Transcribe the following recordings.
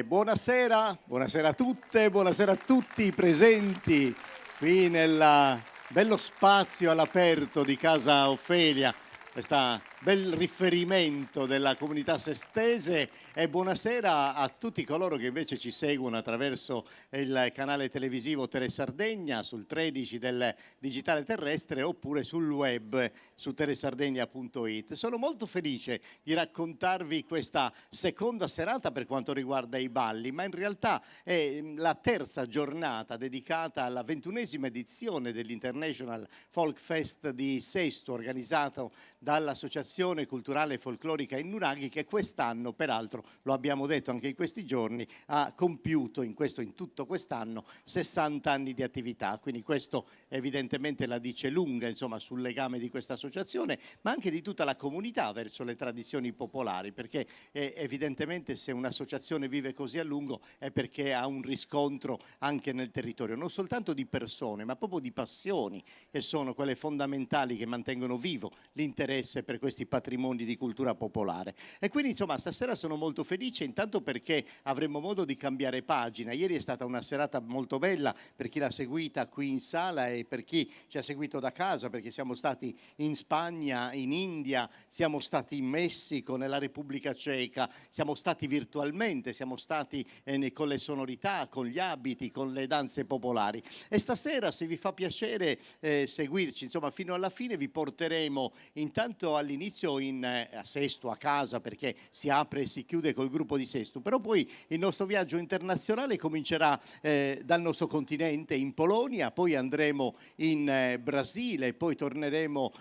Buonasera, buonasera a tutte, buonasera a tutti i presenti qui nel bello spazio all'aperto di Casa Ofelia, questo bel riferimento della comunità sestese, e buonasera a tutti coloro che invece ci seguono attraverso il canale televisivo Telesardegna sul 13 del digitale terrestre oppure sul web su telesardegna.it. Sono molto felice di raccontarvi questa seconda serata per quanto riguarda i balli, ma in realtà è la terza giornata dedicata alla 21esima edizione dell'International Folk Fest di Sesto, organizzato dall'Associazione Culturale e Folclorica Innuraghi, che quest'anno, peraltro lo abbiamo detto anche in questi giorni, ha compiuto in tutto quest'anno 60 anni di attività. Quindi questo evidentemente la dice lunga, insomma, sul legame di questa associazione, ma anche di tutta la comunità verso le tradizioni popolari, perché evidentemente se un'associazione vive così a lungo è perché ha un riscontro anche nel territorio, non soltanto di persone, ma proprio di passioni, che sono quelle fondamentali che mantengono vivo l'interesse per questi patrimoni di cultura popolare. E quindi insomma stasera sono molto felice, intanto perché avremo modo di cambiare pagina. Ieri è stata una serata molto bella per chi l'ha seguita qui in sala e per chi ci ha seguito da casa, perché siamo stati in Spagna, in India, siamo stati in Messico, nella Repubblica Ceca, siamo stati virtualmente, siamo stati con le sonorità, con gli abiti, con le danze popolari. E stasera, se vi fa piacere seguirci, insomma, fino alla fine, vi porteremo intanto all'inizio a Sesto, a casa, perché si apre e si chiude col gruppo di Sesto, però poi il nostro viaggio internazionale comincerà dal nostro continente in Polonia, poi andremo in Brasile, poi torneremo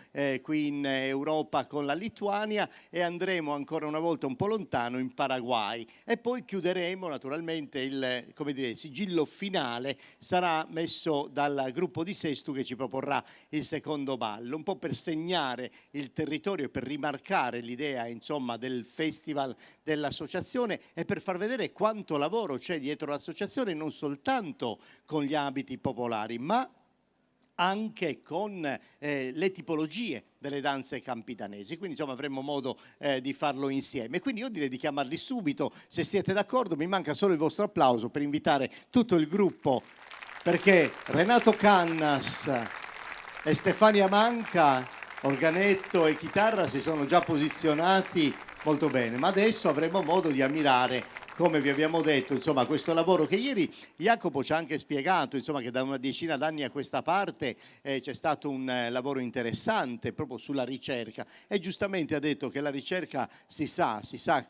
qui in Europa con la Lituania e andremo ancora una volta un po' lontano in Paraguay, e poi chiuderemo naturalmente il sigillo finale sarà messo dal gruppo di Sesto, che ci proporrà il secondo ballo, un po' per segnare il territorio, per rimarcare l'idea, insomma, del festival dell'associazione e per far vedere quanto lavoro c'è dietro l'associazione, non soltanto con gli abiti popolari, ma anche con le tipologie delle danze campidanesi. Quindi insomma avremo modo di farlo insieme. Quindi io direi di chiamarli subito, se siete d'accordo. Mi manca solo il vostro applauso per invitare tutto il gruppo, perché Renato Cannas e Stefania Manca, organetto e chitarra, si sono già posizionati molto bene, ma adesso avremo modo di ammirare, come vi abbiamo detto, insomma, questo lavoro che ieri Jacopo ci ha anche spiegato, insomma, che da una decina d'anni a questa parte c'è stato un lavoro interessante proprio sulla ricerca, e giustamente ha detto che la ricerca si sa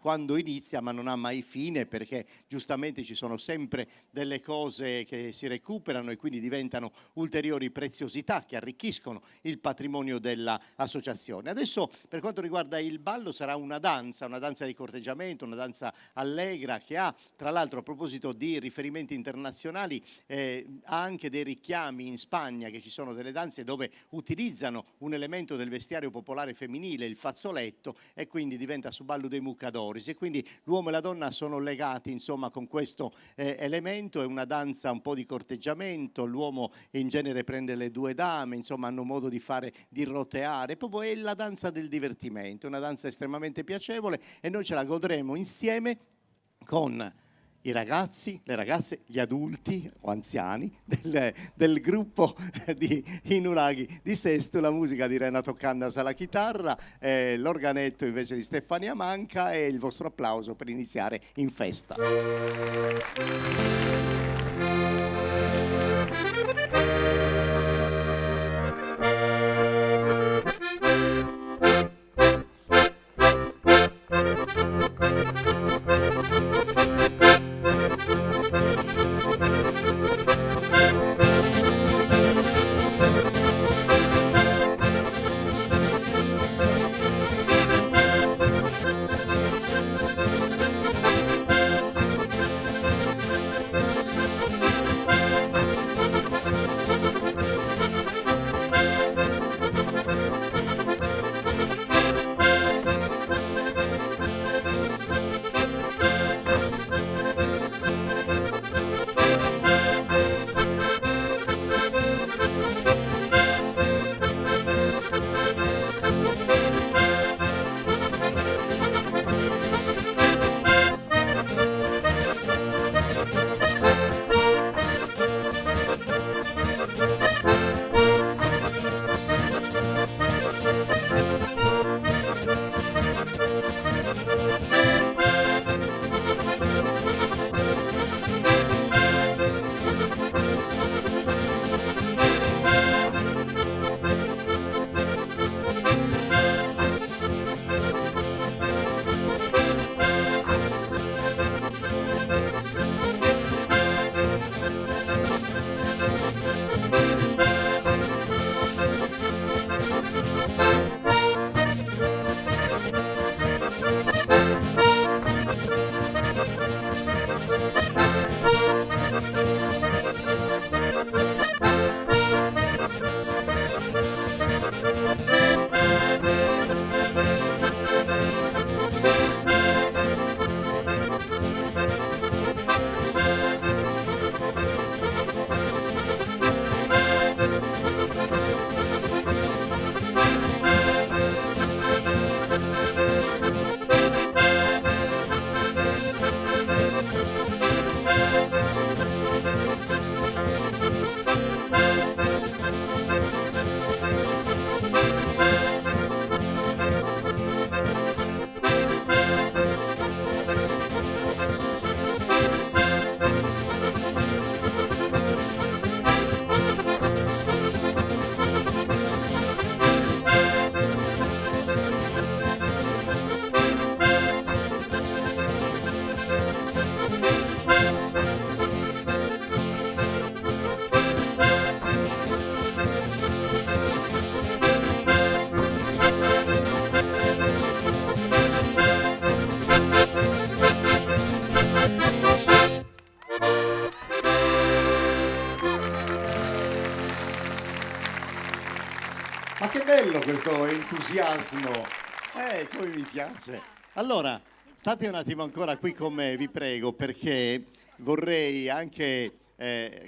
quando inizia, ma non ha mai fine, perché giustamente ci sono sempre delle cose che si recuperano e quindi diventano ulteriori preziosità che arricchiscono il patrimonio dell'associazione. Adesso, per quanto riguarda il ballo, sarà una danza di corteggiamento, una danza allegra, che ha, tra l'altro, a proposito di riferimenti internazionali, ha anche dei richiami in Spagna, che ci sono delle danze dove utilizzano un elemento del vestiario popolare femminile, il fazzoletto, e quindi diventa su ballo dei muccadoris, e quindi l'uomo e la donna sono legati, insomma, con questo elemento. È una danza un po' di corteggiamento, l'uomo in genere prende le due dame, insomma hanno modo di roteare, proprio è la danza del divertimento, una danza estremamente piacevole, e noi ce la godremo insieme con i ragazzi, le ragazze, gli adulti o anziani del gruppo di Innuraghi di Sesto, la musica di Renato Cannas alla chitarra, l'organetto invece di Stefania Manca, e il vostro applauso per iniziare in festa. Ma che bello questo entusiasmo, come mi piace. Allora, state un attimo ancora qui con me, vi prego, perché vorrei anche,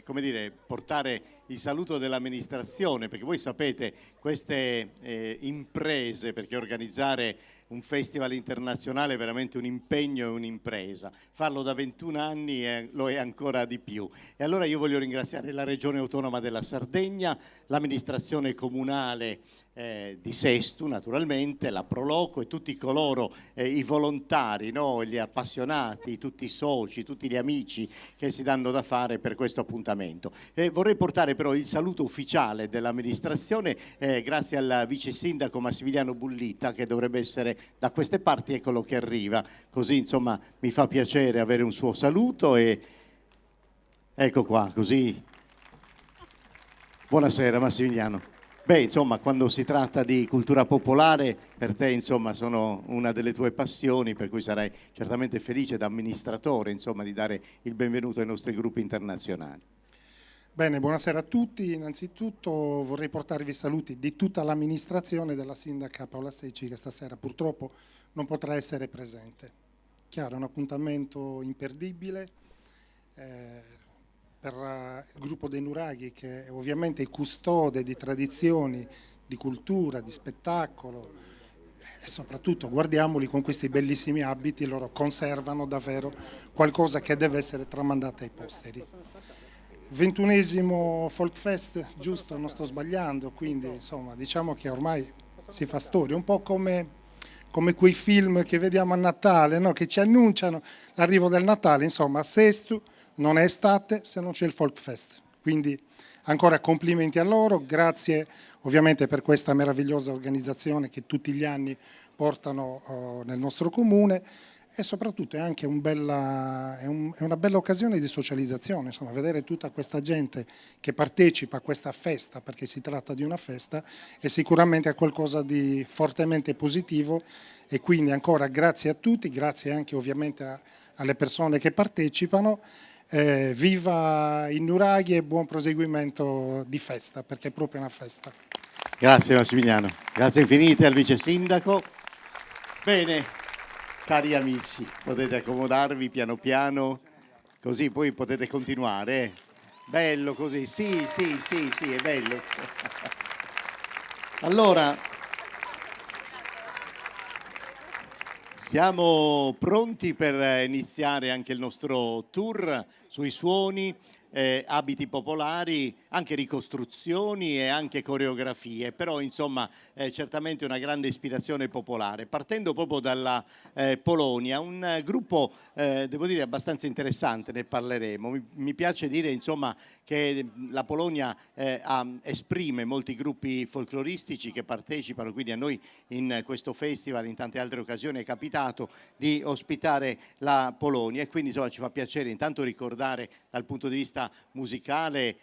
come dire, portare il saluto dell'amministrazione, perché voi sapete queste imprese, perché organizzare un festival internazionale è veramente un impegno e un'impresa. Farlo da 21 anni lo è ancora di più. E allora io voglio ringraziare la Regione Autonoma della Sardegna, l'amministrazione comunale di Sestu naturalmente, la Proloco e tutti coloro, i volontari, no? Gli appassionati, tutti i soci, tutti gli amici che si danno da fare per questo appuntamento. Vorrei portare però il saluto ufficiale dell'amministrazione grazie al vice sindaco Massimiliano Bullita, che dovrebbe essere da queste parti, eccolo che arriva, così insomma mi fa piacere avere un suo saluto e ecco qua, così. Buonasera Massimiliano. Beh, insomma, quando si tratta di cultura popolare, per te, insomma, sono una delle tue passioni, per cui sarai certamente felice da amministratore, insomma, di dare il benvenuto ai nostri gruppi internazionali. Bene, buonasera a tutti. Innanzitutto vorrei portarvi i saluti di tutta l'amministrazione della sindaca Paola Secci, che stasera purtroppo non potrà essere presente. Chiaro, è un appuntamento imperdibile per il gruppo dei Nuraghi, che è ovviamente il custode di tradizioni, di cultura, di spettacolo e soprattutto guardiamoli con questi bellissimi abiti, loro conservano davvero qualcosa che deve essere tramandato ai posteri. 21esimo Folk Fest, giusto? Non sto sbagliando, quindi insomma diciamo che ormai si fa storia, un po' come quei film che vediamo a Natale, no? Che ci annunciano l'arrivo del Natale, insomma a Sestu non è estate se non c'è il Folk Fest, quindi ancora complimenti a loro, grazie ovviamente per questa meravigliosa organizzazione che tutti gli anni portano nel nostro comune. E soprattutto è anche è una bella occasione di socializzazione, insomma, vedere tutta questa gente che partecipa a questa festa, perché si tratta di una festa, è sicuramente qualcosa di fortemente positivo e quindi ancora grazie a tutti, grazie anche ovviamente alle persone che partecipano. Viva i Nuraghi e buon proseguimento di festa, perché è proprio una festa. Grazie Massimiliano, grazie infinite al vice sindaco. Bene. Cari amici, potete accomodarvi piano piano, così poi potete continuare. Bello così, sì, è bello. Allora, siamo pronti per iniziare anche il nostro tour sui suoni. Abiti popolari, anche ricostruzioni e anche coreografie, però insomma certamente una grande ispirazione popolare. Partendo proprio dalla Polonia, un gruppo devo dire abbastanza interessante, ne parleremo. Mi piace dire insomma che la Polonia esprime molti gruppi folcloristici che partecipano, quindi a noi in questo festival, in tante altre occasioni è capitato di ospitare la Polonia e quindi insomma ci fa piacere intanto ricordare dal punto di vista musicale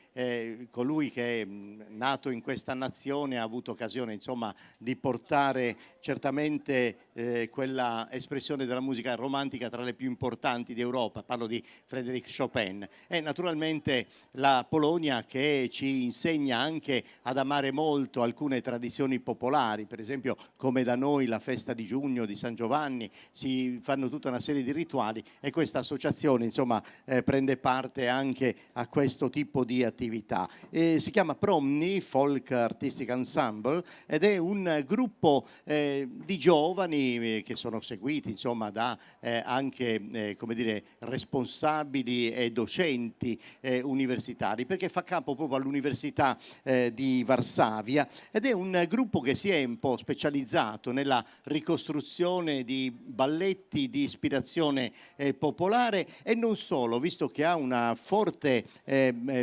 colui che è nato in questa nazione, ha avuto occasione insomma di portare certamente quella espressione della musica romantica tra le più importanti d'Europa, parlo di Frédéric Chopin, e naturalmente la Polonia che ci insegna anche ad amare molto alcune tradizioni popolari, per esempio come da noi la festa di giugno di San Giovanni, si fanno tutta una serie di rituali e questa associazione insomma prende parte anche a questo tipo di attività. Si chiama Promni Folk Artistic Ensemble ed è un gruppo di giovani che sono seguiti insomma da anche come dire responsabili e docenti universitari, perché fa capo proprio all'Università di Varsavia ed è un gruppo che si è un po' specializzato nella ricostruzione di balletti di ispirazione popolare e non solo, visto che ha una forte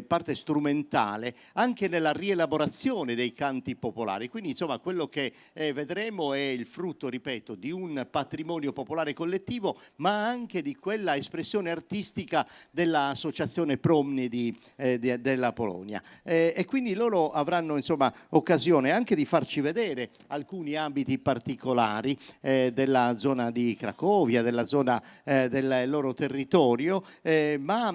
parte strumentale anche nella rielaborazione dei canti popolari. Quindi insomma quello che vedremo è il frutto, ripeto, di un patrimonio popolare collettivo, ma anche di quella espressione artistica dell'associazione Promni della Polonia. E quindi loro avranno insomma occasione anche di farci vedere alcuni ambiti particolari della zona di Cracovia, della zona del loro territorio, ma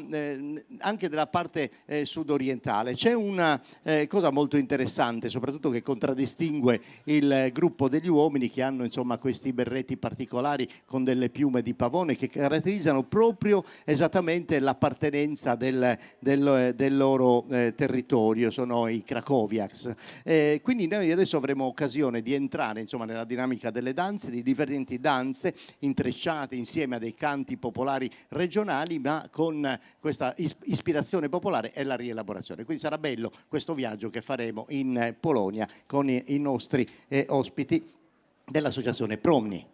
anche anche della parte sudorientale. C'è una cosa molto interessante, soprattutto che contraddistingue il gruppo degli uomini, che hanno insomma questi berretti particolari con delle piume di pavone che caratterizzano proprio esattamente l'appartenenza del loro territorio, sono i Krakowiaks. Quindi noi adesso avremo occasione di entrare insomma nella dinamica delle danze, di differenti danze intrecciate insieme a dei canti popolari regionali, ma con questa ispirazione popolare e la rielaborazione. Quindi sarà bello questo viaggio che faremo in Polonia con i nostri ospiti dell'associazione Promni.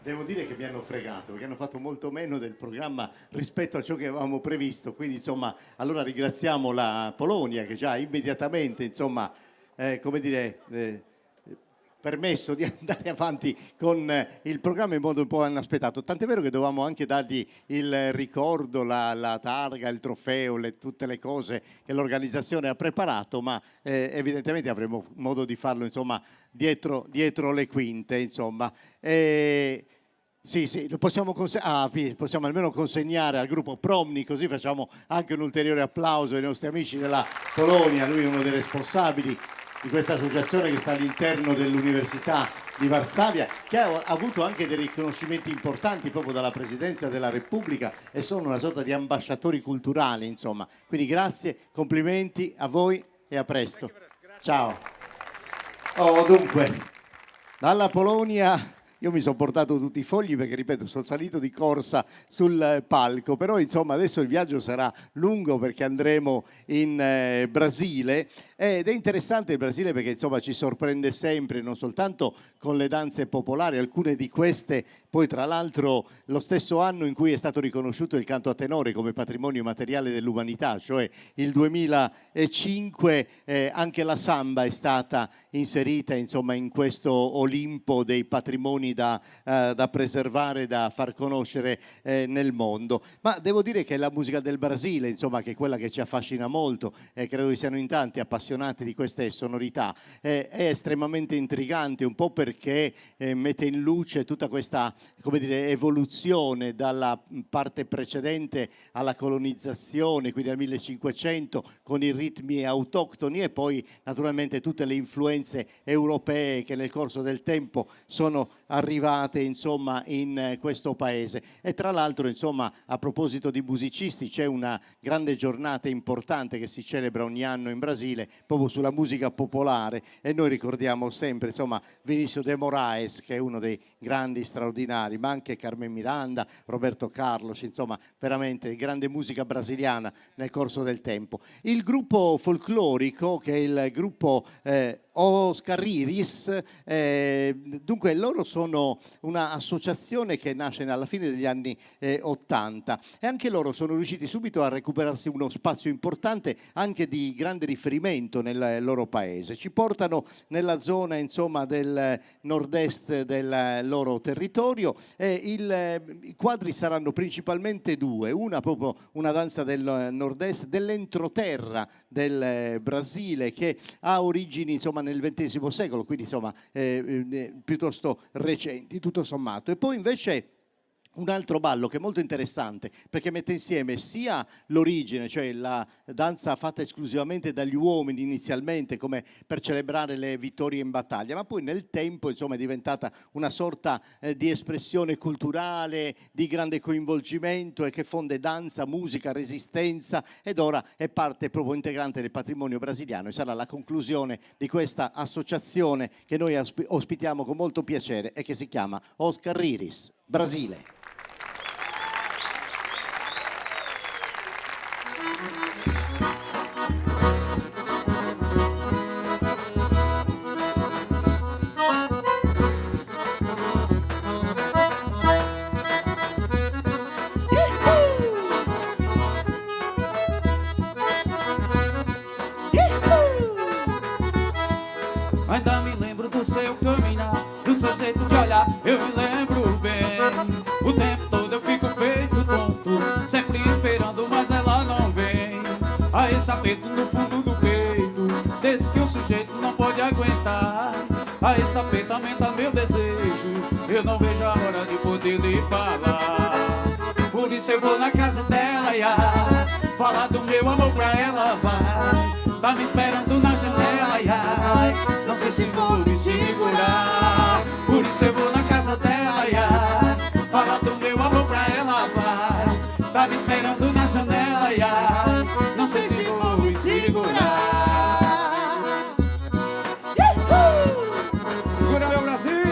Devo dire che mi hanno fregato perché hanno fatto molto meno del programma rispetto a ciò che avevamo previsto, quindi insomma allora ringraziamo la Polonia che già immediatamente insomma come dire permesso di andare avanti con il programma in modo un po' inaspettato, tant'è vero che dovevamo anche dargli il ricordo, la targa, il trofeo, tutte le cose che l'organizzazione ha preparato, ma evidentemente avremo modo di farlo insomma dietro le quinte insomma. Sì, lo possiamo, possiamo almeno consegnare al gruppo Promni, così facciamo anche un ulteriore applauso ai nostri amici della Polonia. Lui è uno dei responsabili di questa associazione che sta all'interno dell'Università di Varsavia, che ha avuto anche dei riconoscimenti importanti proprio dalla Presidenza della Repubblica e sono una sorta di ambasciatori culturali, insomma. Quindi grazie, complimenti a voi e a presto. Ciao. Dunque, dalla Polonia... Io mi sono portato tutti i fogli perché, ripeto, sono salito di corsa sul palco, però insomma adesso il viaggio sarà lungo perché andremo in Brasile ed è interessante il Brasile perché insomma ci sorprende sempre, non soltanto con le danze popolari, alcune di queste poi tra l'altro lo stesso anno in cui è stato riconosciuto il canto a tenore come patrimonio materiale dell'umanità, cioè il 2005, anche la samba è stata inserita insomma in questo Olimpo dei patrimoni da preservare, da far conoscere nel mondo. Ma devo dire che la musica del Brasile, insomma, che è quella che ci affascina molto, e credo che siano in tanti appassionati di queste sonorità, è estremamente intrigante, un po' perché mette in luce tutta questa, come dire, evoluzione dalla parte precedente alla colonizzazione, quindi al 1500, con i ritmi autoctoni e poi naturalmente tutte le influenze europee che nel corso del tempo sono arrivate insomma in questo paese. E tra l'altro insomma a proposito di musicisti c'è una grande giornata importante che si celebra ogni anno in Brasile proprio sulla musica popolare e noi ricordiamo sempre insomma Vinícius de Moraes, che è uno dei grandi straordinari, ma anche Carmen Miranda, Roberto Carlos, insomma veramente grande musica brasiliana nel corso del tempo. Il gruppo folclorico, che è il gruppo Oscar Iris, dunque loro sono un'associazione che nasce alla fine degli anni 80 e anche loro sono riusciti subito a recuperarsi uno spazio importante anche di grande riferimento nel loro paese. Ci portano nella zona insomma del nord-est del loro territorio e i quadri saranno principalmente due, una proprio una danza del nord-est dell'entroterra del Brasile che ha origini insomma nel XX secolo, quindi insomma piuttosto recenti tutto sommato, e poi invece un altro ballo che è molto interessante perché mette insieme sia l'origine, cioè la danza fatta esclusivamente dagli uomini inizialmente come per celebrare le vittorie in battaglia, ma poi nel tempo insomma è diventata una sorta di espressione culturale, di grande coinvolgimento e che fonde danza, musica, resistenza ed ora è parte proprio integrante del patrimonio brasiliano e sarà la conclusione di questa associazione che noi ospitiamo con molto piacere e che si chiama Oscar Iris, Brasile. Ainda me lembro do seu caminhar, do seu jeito de olhar, eu me lembro bem. O tempo todo eu fico feito tonto, sempre esperando, mas ela não vem. A esse aperto no fundo do peito, desse que o sujeito não pode aguentar. A esse aperto aumenta meu desejo, eu não vejo a hora de poder lhe falar. Por isso eu vou na casa dela, ia falar do meu amor pra ela, vai. Tá me esperando na janela, ai, não sei se vou me segurar. Por isso eu vou na casa dela, ai, falar do meu amor pra ela, vai. Tá me esperando na janela, ai, não sei se vou me segurar. Segura meu Brasil!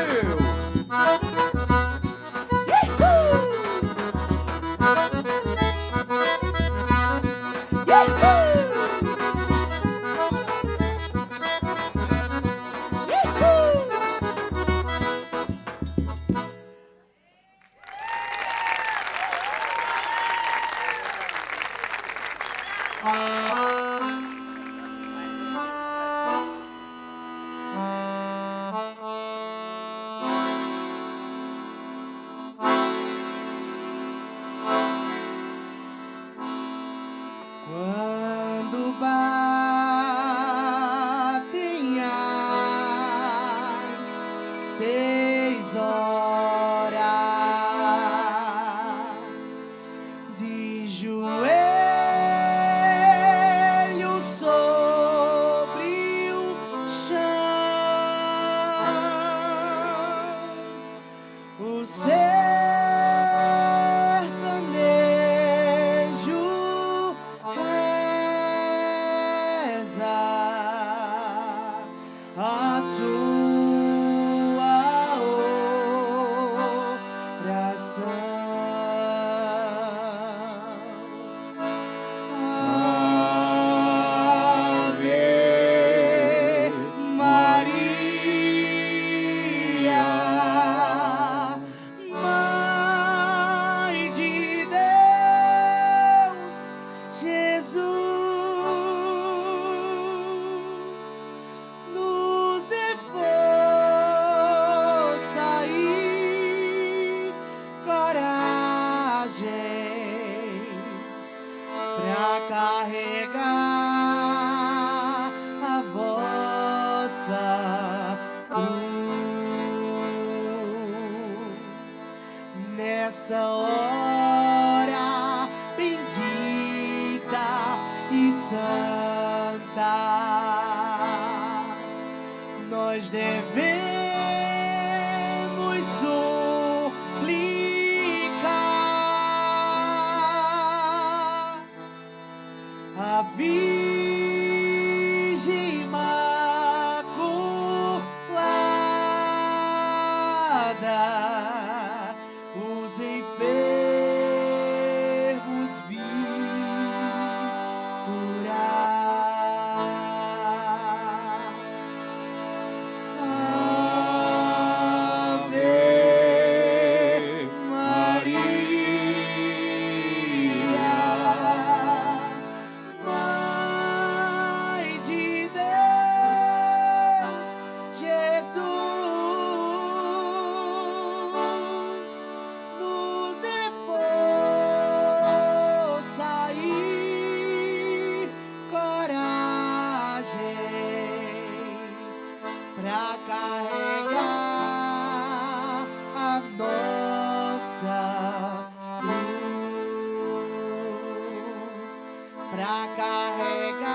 nessa hora bendita e santa, nós devemos suplicar a Virgem Imaculada, os enfermos vir curar. Ave Maria, Mãe de Deus, Jesus, nos dê força e coragem pra carregar a nossa cruz, pra carregar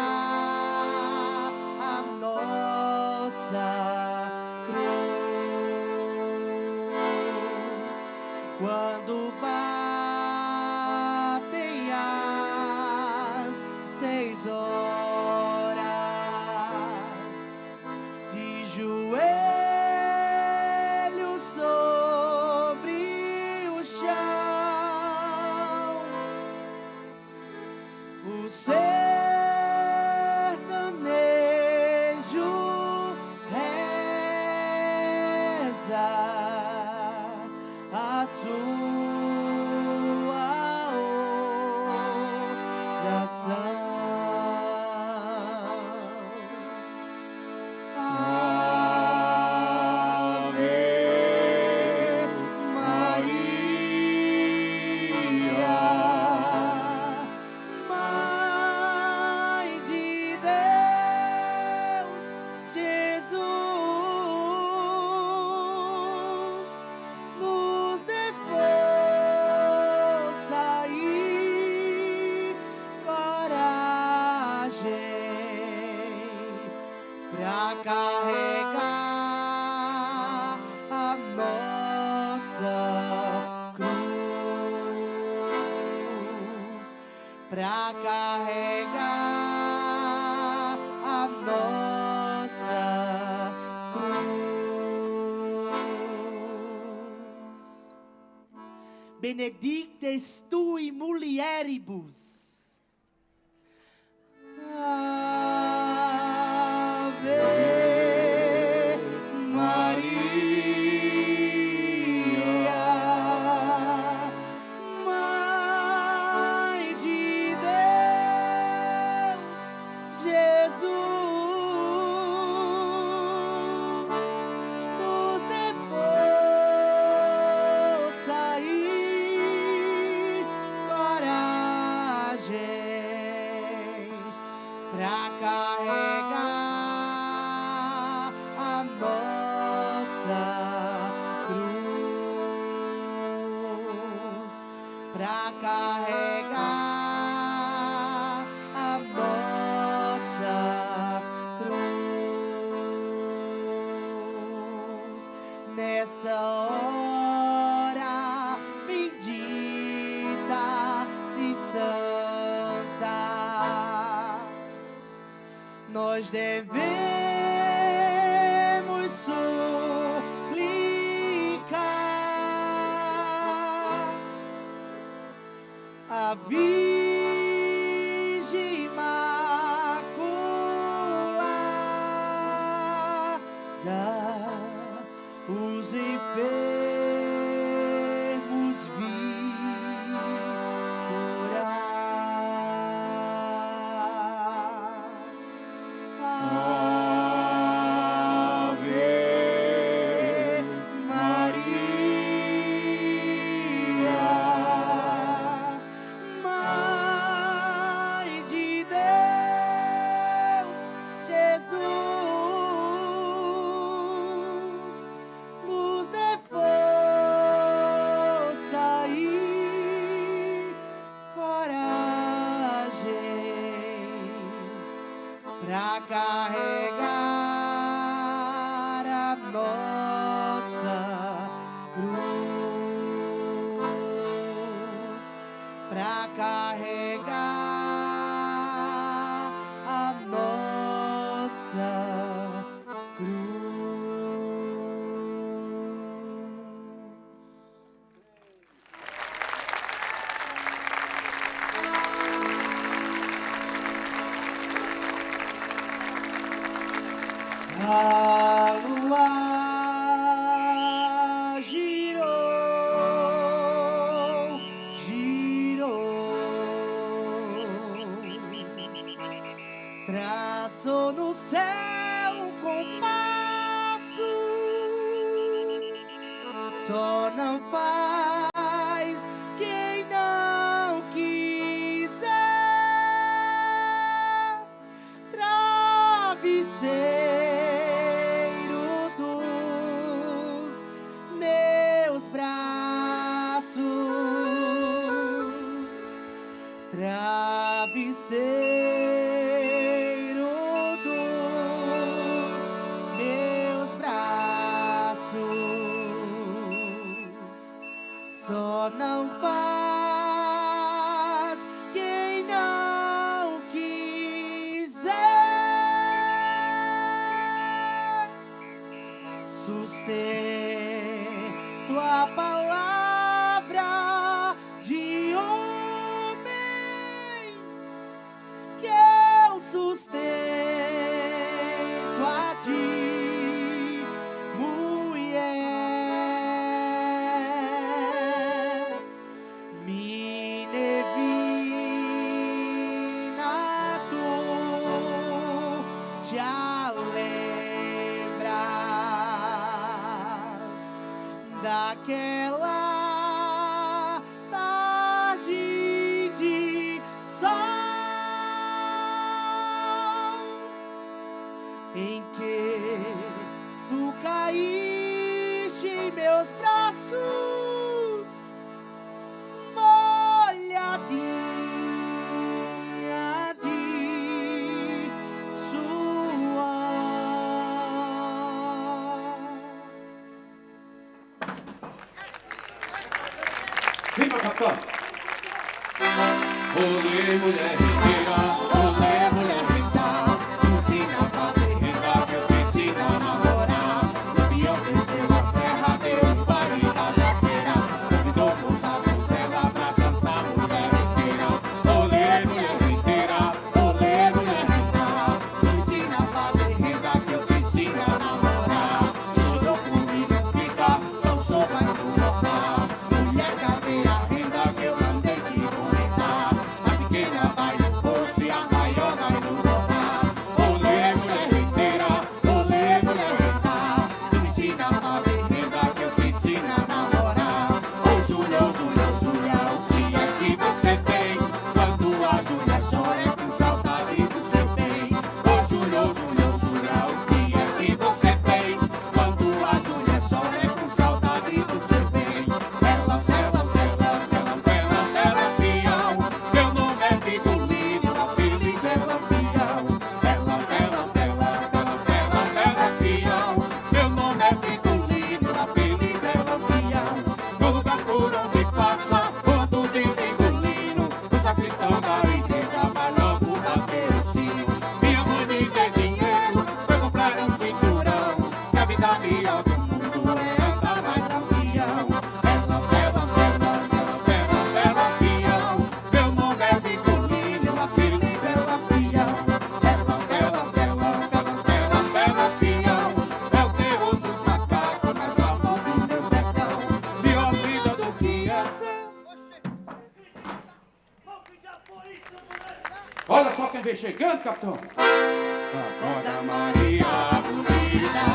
a nossa cruz. Quando batem as 6 horas, de joelhos sobre o chão, o sertanejo reza a sua oração. Ave Maria, Mãe de Deus, Jesus, nos dê força e coragem pra carregar a nossa cruz, pra carregar a nossa cruz. Benedictes tui mulieribus. Ave Maria, Mãe de Deus, Jesus, nos dê força e coragem pra carregar a nossa cruz, pra carregar a nossa cruz. Nessa hora bendita e santa, nós devemos suplicar a Virgem Imaculada, os enfermos vir curar. Ave Maria, Mãe pra carregar a nossa cruz, pra carregar a nossa cruz. A lua girou, girou, traçou no céu um compasso, só não faz quem não quiser. Travesseiro dos meus braços, travesseiro dos meus braços, só não faz quem não quiser. Sustento a palavra de homem, que eu sustento a ti, mulher. Minervina, tu te lembras daquela tarde de sol em que tu caíste em meus braços, molhadinha de suor. Viva, capitão! Olê, mulher riqueira, olê, mulher rica, me ensina a fazer renda que eu te ensino a namorar. O peão desceu a serra, deu barriga jaceira, convidou moça donzela pra dançar mulher inteira. Olê, mulher riqueira, olê, mulher rica, me ensina a fazer renda que eu te ensino a namorar. Se chorou comigo, fica, só o som vai incomodar. Mulher, cadê a renda que eu mandei te comentar? A pequena vai no bolso e a maior vai no botar. Olê, mulher inteira, olê, mulher rica, me ensina a fazer renda que eu te ensino a namorar. Ô Júlia, ô Júlia, ô Júlia, o que é que você tem? Quando a Júlia chora é com saudade do seu bem. Ô Júlia, ô Júlia, ô Júlia, o que é que você tem? Quando a Júlia chora é com saudade do seu bem. Bela, bela, bela, bela, bela, bela, peão. Meu nome é Figolino, apelido é Lampião. Bela, bela, bela, bela, bela, bela, peão. Meu nome é Figolino, apelido é Lampião. No lugar por onde passa, quando de Figolino, o sacristão da igreja vai logo bater o sino. Minha mãe me deu dinheiro, foi comprar um cinturão, que a vida melhor do mundo é andar mais Lampião. Bela, bela, bela, bela, bela, bela, peão. Meu nome é Figolino, apelido é Lampião. Bela, bela, bela, bela, bela, bela, peão. É o terror dos macacos, mas o amor do meu sertão. Pior vida do que essa. Olha só quem vem chegando, capitão. Acorda, Maria bonita,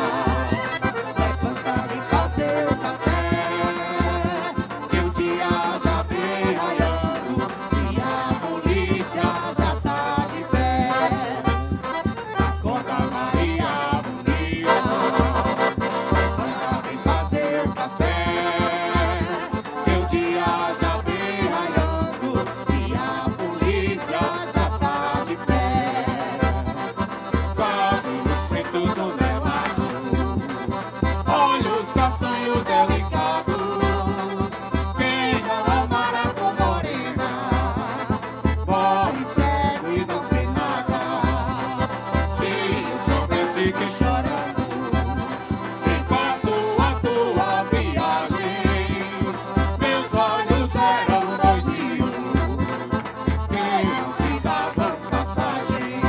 vai plantar e fazer o café, que o dia já vem raiando e a polícia já tá de pé. Acorda, Maria bonita, vai plantar e fazer o café, que o dia já vem raiando e a polícia já tá de pé. fiquei chorando enquanto a tua viagem. Meus olhos eram 2 rios que não te davam passagem.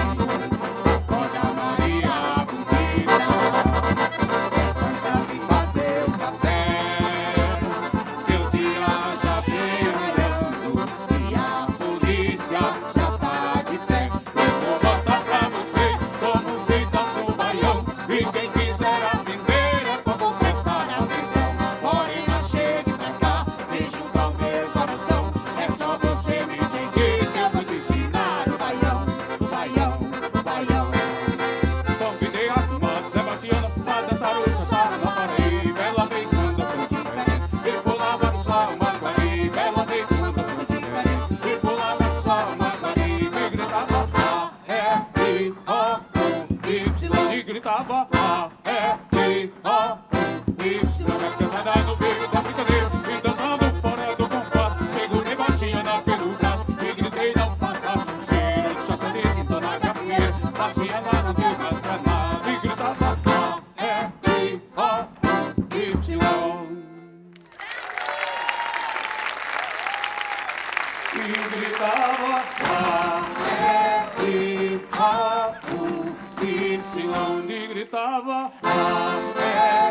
Quando a Maria Bonita levanta-me fazer o café, teu dia já vem raiando e a polícia já está de pé. Eu vou mostrar pra você como se dança o baião, e quem quiser aprender é como prestar atenção. Morena, chegue pra cá, vem juntar o meu coração. É só você me seguir que eu vou te ensinar o baião, o baião, o baião. Convidei a turma de Sebastiana pra dançar o xaxá na Paraíba. Ela vem quando eu sou diferente e pulava no sol Maguaribe. Ela vem quando eu sou diferente e pulava no sol Maguaribe. E gritava A-R-I-O-U-Y. E gritava A-R-I-O-U-Y. As cansadas no meio da brincadeira e dançando fora do compasso. Segurei Bastiana pelo braço e gritei: não faça sujeira. De chafariz em toda a gafieira, Bastiana não deu mais pra nada. E gritava A-R-I-O-U-Y. E gritava A-R-I-O-U-Y. E gritava A-R-I-O-U-Y.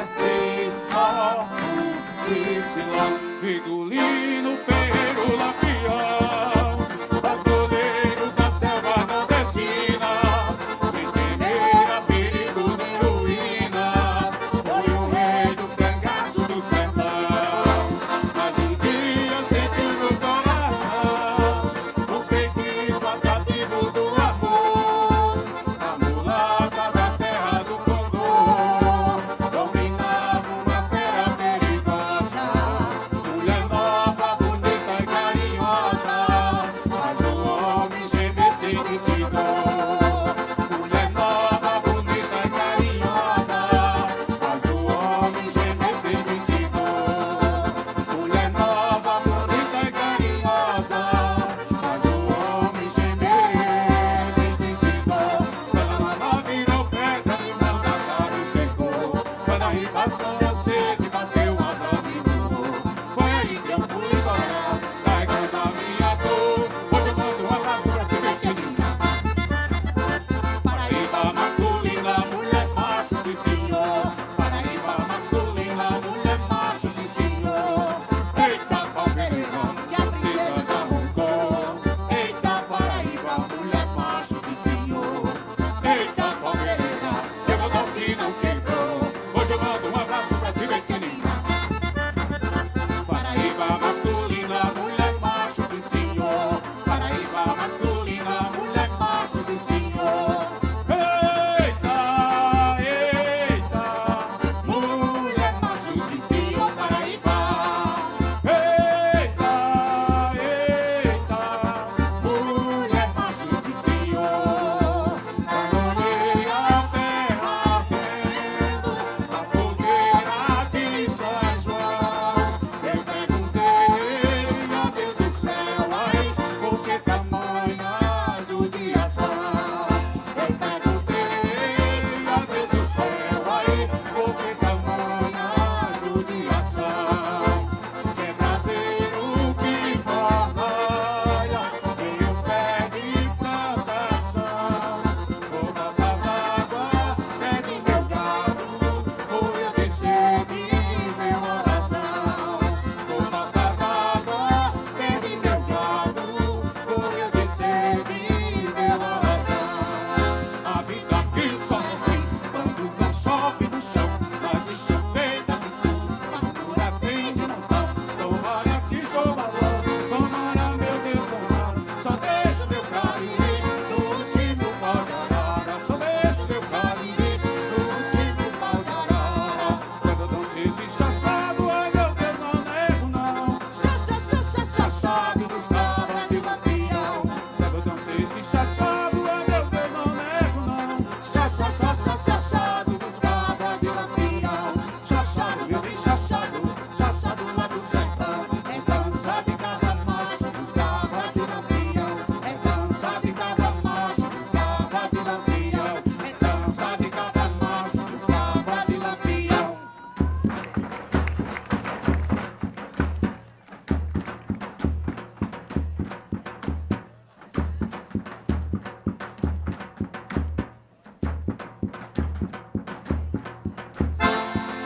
Vigolino, ferreiro, lampião, patrulheiro da selva nordestina, sem temer a perigos e ruínas, foi o rei do cangaço do sertão. Mas um dia sentiu no coração o feitiço atrativo do amor. A mulata da terra do Congo dominava uma fera perigosa, mulher nova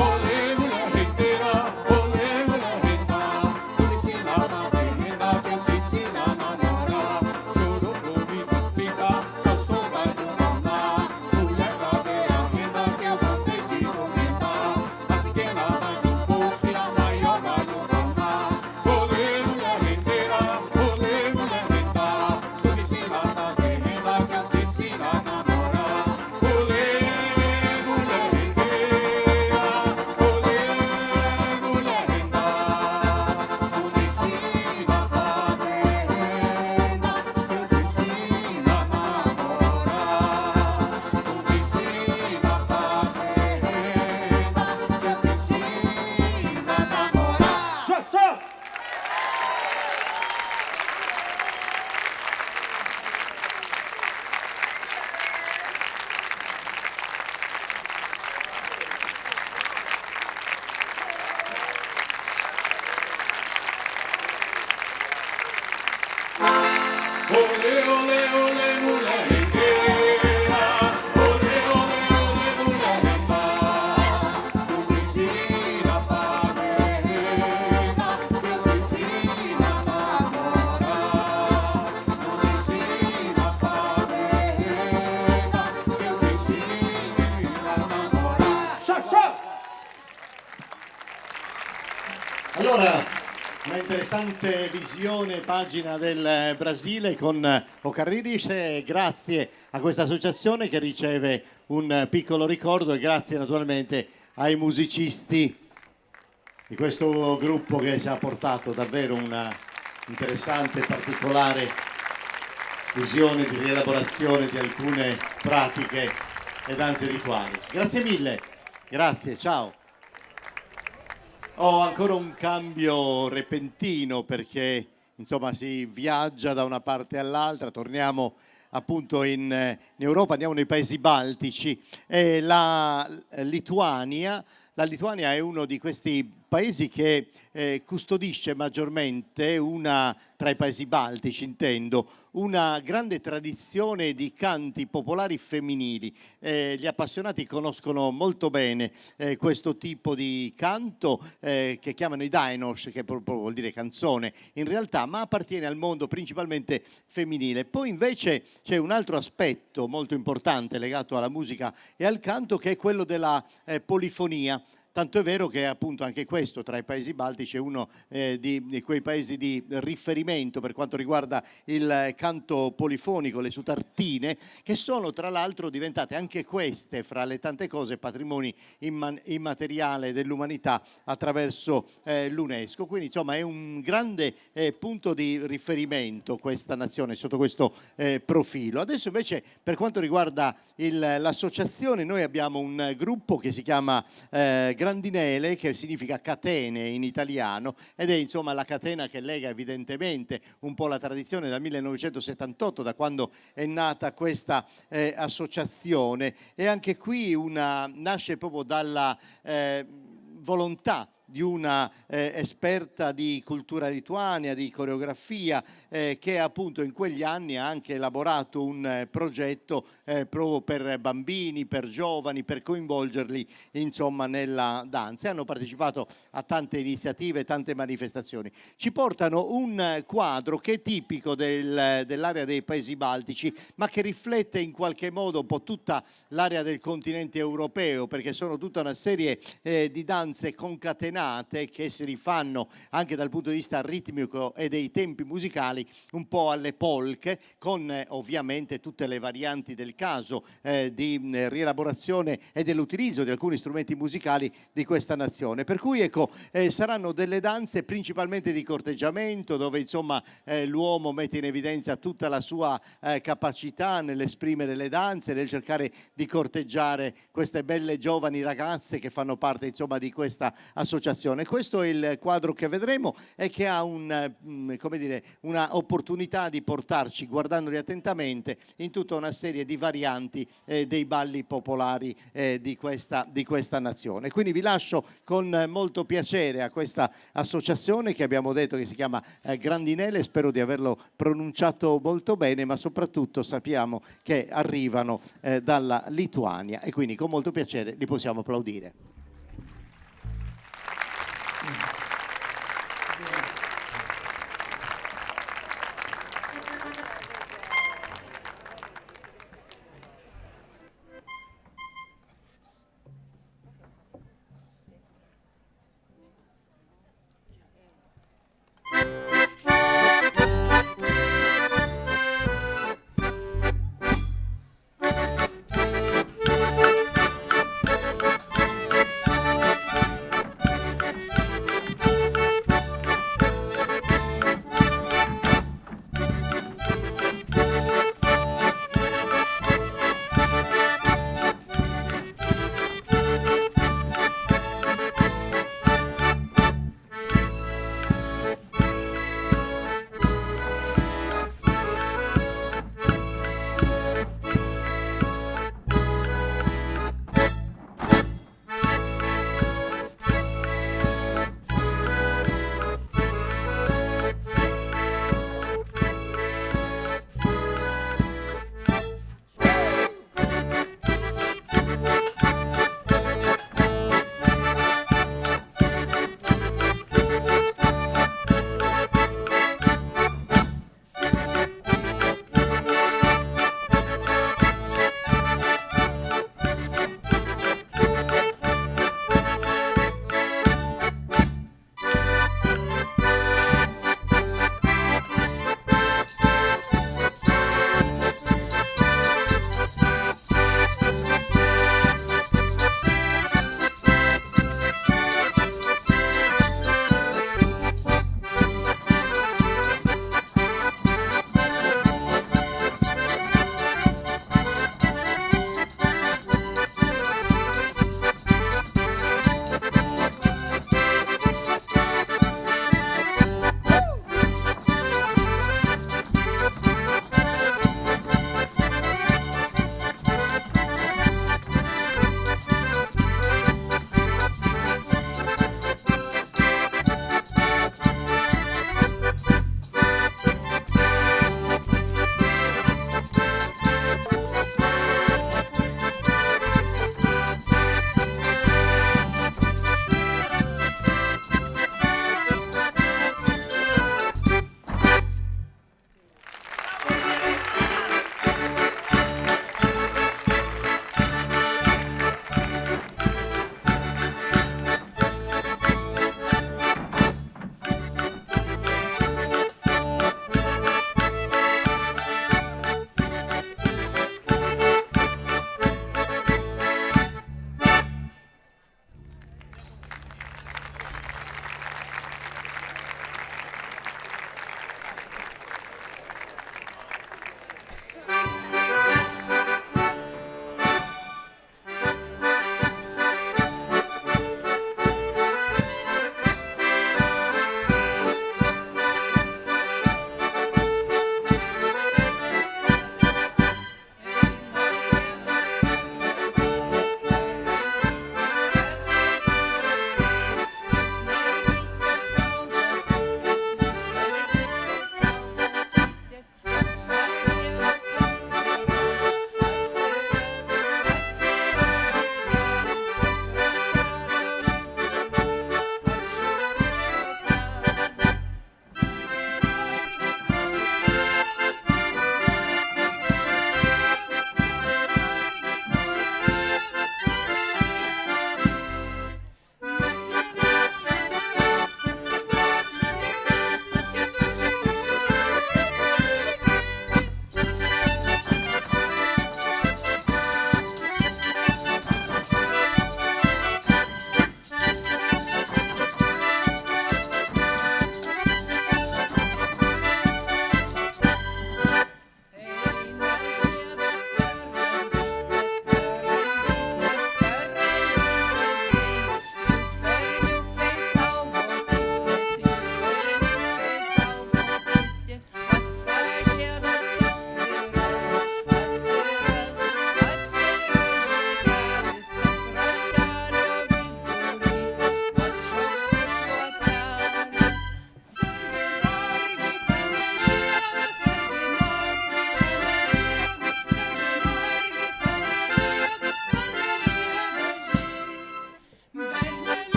Olê, mulher rendeira, olê, mulher renda, tu me ensina a fazer renda que eu te ensino a namorar. Chorou por mim, não fica, só sombra do mamá. Mulher, cadê a renda que eu mandei te comentar? A pequena vai no bolso e a maior vai no mamá. Olê, mulher rendeira, olê, mulher renda, tu me ensina a fazer renda que eu te ensino a namorar. Olê, mulher rendeira, olê, mulher renda, tu me ensina a fazer renda que eu te ensino a namorar. Tu me ensina a fazer renda que eu te ensino a namorar. Xaxá! Olê, olê, olê, mulher rendeira, olê, olê, olê, mulher renda, tu me ensina a fazer renda, eu te ensino a namorar. Tu me ensina a fazer renda, eu te ensino a namorar. Xaxá! Allora, una interessante visione, pagina del Brasile con Ocarriris, e grazie a questa associazione che riceve un piccolo ricordo, e grazie naturalmente ai musicisti di questo gruppo che ci ha portato davvero una interessante e particolare visione di rielaborazione di alcune pratiche e danze rituali. Grazie mille, grazie, ciao. Ho ancora un cambio repentino perché insomma si viaggia da una parte all'altra, torniamo appunto in Europa, andiamo nei paesi baltici e la Lituania è uno di questi paesi che custodisce maggiormente tra i paesi baltici intendo, una grande tradizione di canti popolari femminili. Gli appassionati conoscono molto bene questo tipo di canto che chiamano i dainos, che proprio vuol dire canzone in realtà, ma appartiene al mondo principalmente femminile. Poi invece c'è un altro aspetto molto importante legato alla musica e al canto, che è quello della polifonia. Tanto è vero che appunto anche questo tra i paesi baltici è uno di quei paesi di riferimento per quanto riguarda il canto polifonico, le sutartine, che sono tra l'altro diventate anche queste, fra le tante cose, patrimoni immateriale dell'umanità attraverso l'UNESCO. Quindi insomma è un grande punto di riferimento questa nazione sotto questo profilo. Adesso invece per quanto riguarda l'associazione, noi abbiamo un gruppo che si chiama Grandinele, che significa catene in italiano, ed è insomma la catena che lega evidentemente un po' la tradizione dal 1978, da quando è nata questa associazione, e anche qui nasce proprio dalla volontà di una esperta di cultura lituania, di coreografia, che appunto in quegli anni ha anche elaborato un progetto proprio per bambini, per giovani, per coinvolgerli insomma nella danza. E hanno partecipato a tante iniziative, tante manifestazioni. Ci portano un quadro che è tipico dell'area dei paesi baltici, ma che riflette in qualche modo un po' tutta l'area del continente europeo, perché sono tutta una serie di danze concatenate che si rifanno anche dal punto di vista ritmico e dei tempi musicali un po' alle polche, con ovviamente tutte le varianti del caso di rielaborazione e dell'utilizzo di alcuni strumenti musicali di questa nazione. Per cui ecco, saranno delle danze principalmente di corteggiamento, dove insomma l'uomo mette in evidenza tutta la sua capacità nell'esprimere le danze, nel cercare di corteggiare queste belle giovani ragazze che fanno parte insomma di questa associazione. Questo è il quadro che vedremo e che ha una opportunità di portarci, guardandoli attentamente, in tutta una serie di varianti dei balli popolari di questa nazione. Quindi vi lascio con molto piacere a questa associazione che abbiamo detto che si chiama Grandinele, spero di averlo pronunciato molto bene, ma soprattutto sappiamo che arrivano dalla Lituania e quindi con molto piacere li possiamo applaudire.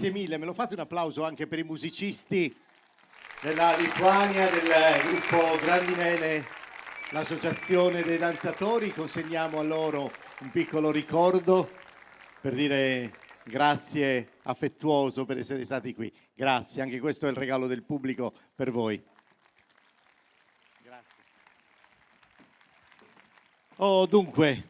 Grazie mille, me lo fate un applauso anche per i musicisti della Lituania, del gruppo Grandinele, l'associazione dei danzatori. Consegniamo a loro un piccolo ricordo per dire grazie affettuoso per essere stati qui. Grazie, anche questo è il regalo del pubblico per voi. Grazie. Dunque,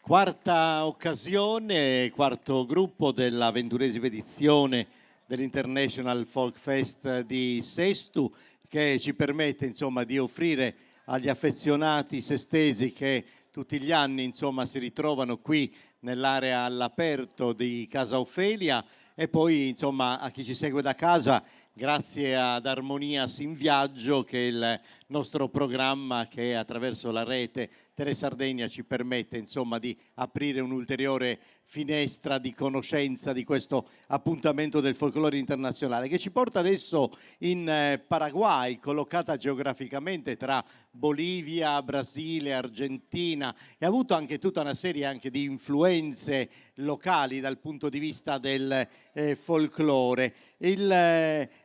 quarta occasione, quarto gruppo della 21ª edizione dell'International Folk Fest di Sestu, che ci permette insomma di offrire agli affezionati sestesi che tutti gli anni insomma si ritrovano qui nell'area all'aperto di Casa Ofelia, e poi insomma a chi ci segue da casa, grazie ad Armonias in Viaggio, che è il nostro programma che attraverso la rete Tele Sardegna ci permette insomma di aprire un'ulteriore finestra di conoscenza di questo appuntamento del folklore internazionale, che ci porta adesso in Paraguay, collocata geograficamente tra Bolivia, Brasile, Argentina, e ha avuto anche tutta una serie anche di influenze locali dal punto di vista del folklore.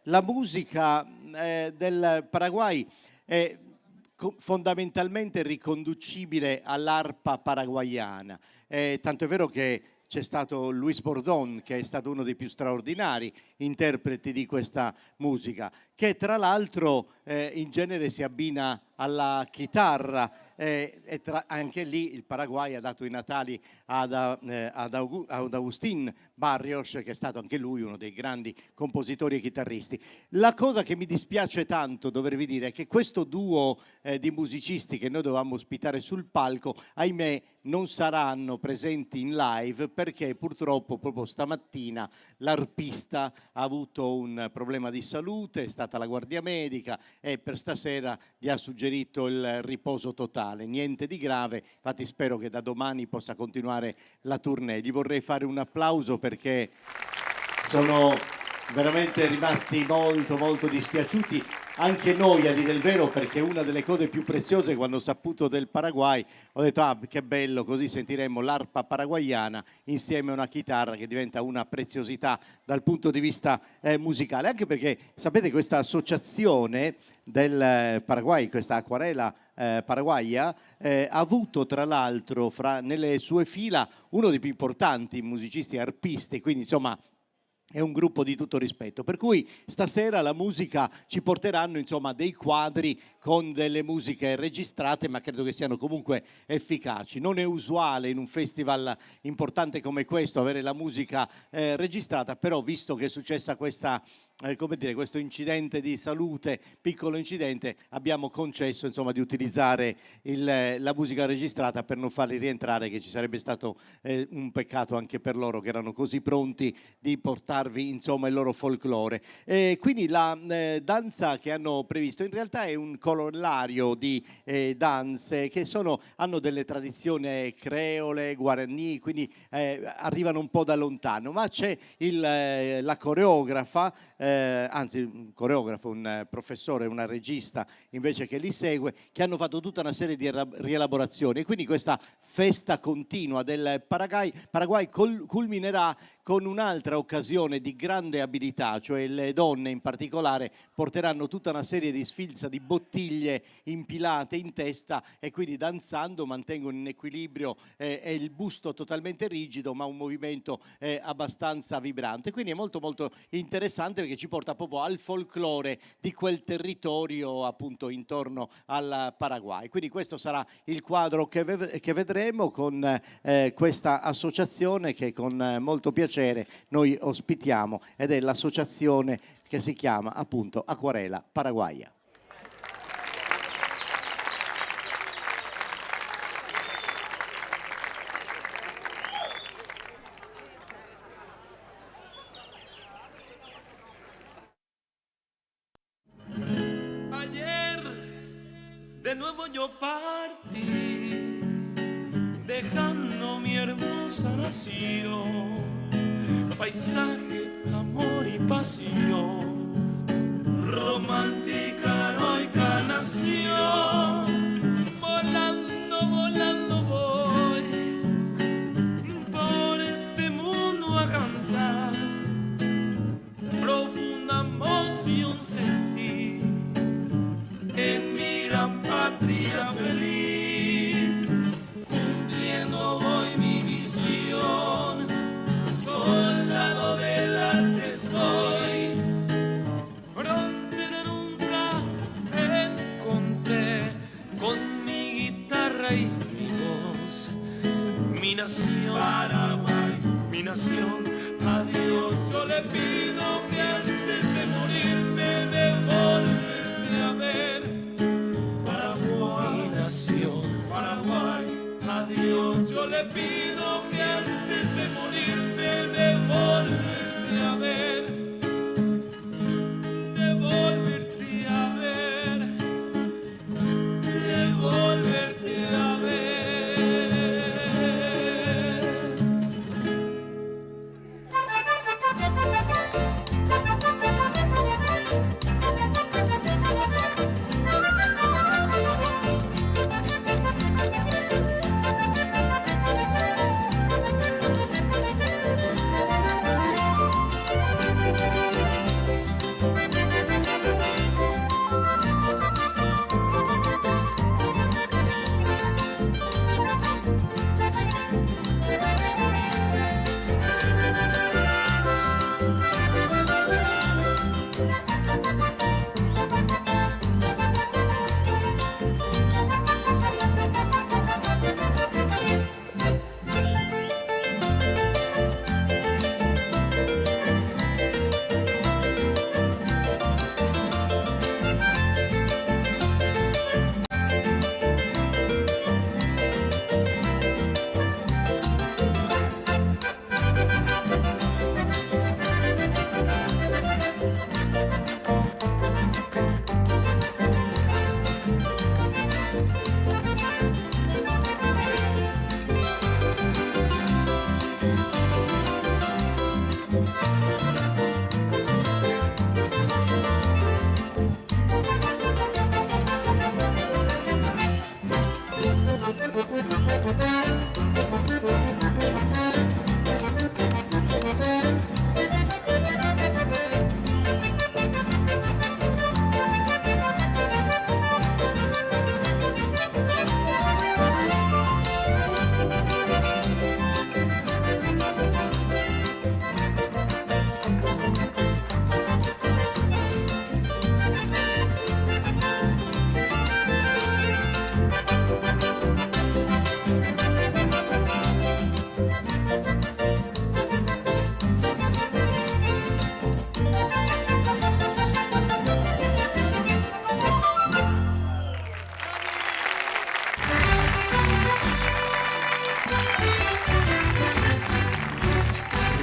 La musica del Paraguay è fondamentalmente riconducibile all'arpa paraguayana, tanto è vero che c'è stato Luis Bordón, che è stato uno dei più straordinari interpreti di questa musica, che tra l'altro in genere si abbina alla chitarra, anche lì il Paraguay ha dato i natali ad Agustín Barrios, che è stato anche lui uno dei grandi compositori e chitarristi. La cosa che mi dispiace tanto dovervi dire è che questo duo di musicisti che noi dovevamo ospitare sul palco, ahimè, non saranno presenti in live perché purtroppo proprio stamattina l'arpista ha avuto un problema di salute, è stata la guardia medica e per stasera gli ha suggerito il riposo totale, niente di grave, infatti spero che da domani possa continuare la tournée. Gli vorrei fare un applauso perché sono veramente rimasti molto dispiaciuti, anche noi a dire il vero, perché una delle cose più preziose quando ho saputo del Paraguay ho detto che bello, così sentiremo l'arpa paraguayana insieme a una chitarra, che diventa una preziosità dal punto di vista musicale, anche perché sapete questa associazione del Paraguay, questa acquarela paraguaya, ha avuto tra l'altro nelle sue fila uno dei più importanti musicisti arpisti, quindi insomma è un gruppo di tutto rispetto, per cui stasera la musica ci porteranno insomma dei quadri con delle musiche registrate, ma credo che siano comunque efficaci. Non è usuale in un festival importante come questo avere la musica registrata, però visto che è successa questa questo incidente di salute, piccolo incidente, abbiamo concesso insomma di utilizzare la musica registrata per non farli rientrare, che ci sarebbe stato un peccato anche per loro, che erano così pronti di portarvi insomma il loro folklore. Quindi la danza che hanno previsto in realtà è un corollario di danze che hanno delle tradizioni creole, guarani, quindi arrivano un po' da lontano, ma c'è la coreografa, anzi un coreografo, un professore, una regista invece che li segue, che hanno fatto tutta una serie di rielaborazioni, e quindi questa festa continua del Paraguay culminerà con un'altra occasione di grande abilità, cioè le donne in particolare porteranno tutta una serie di sfilza di bottiglie impilate in testa, e quindi danzando mantengono in equilibrio e il busto totalmente rigido, ma un movimento abbastanza vibrante. Quindi è molto interessante, perché ci porta proprio al folklore di quel territorio appunto intorno al Paraguay. Quindi questo sarà il quadro che vedremo con questa associazione che con molto piacere noi ospitiamo, ed è l'associazione che si chiama appunto Acquarela Paraguaya. De nuevo yo partí, dejando mi hermosa nación, paisaje, amor y pasión, romántica, heroica nación, volando voy por este mundo a cantar, patria feliz, cumpliendo voy mi misión, soldado del arte soy. Frontera nunca encontré con mi guitarra y mi voz, mi nación, Paraguay, mi nación, a Dios yo le pido que antes de morirme devuélvete a ver. Paraguay, mi nación, Paraguay, a Dios yo le pido que antes de morirme devuélvete a ver. Devolverte a ver, devolverte a ver.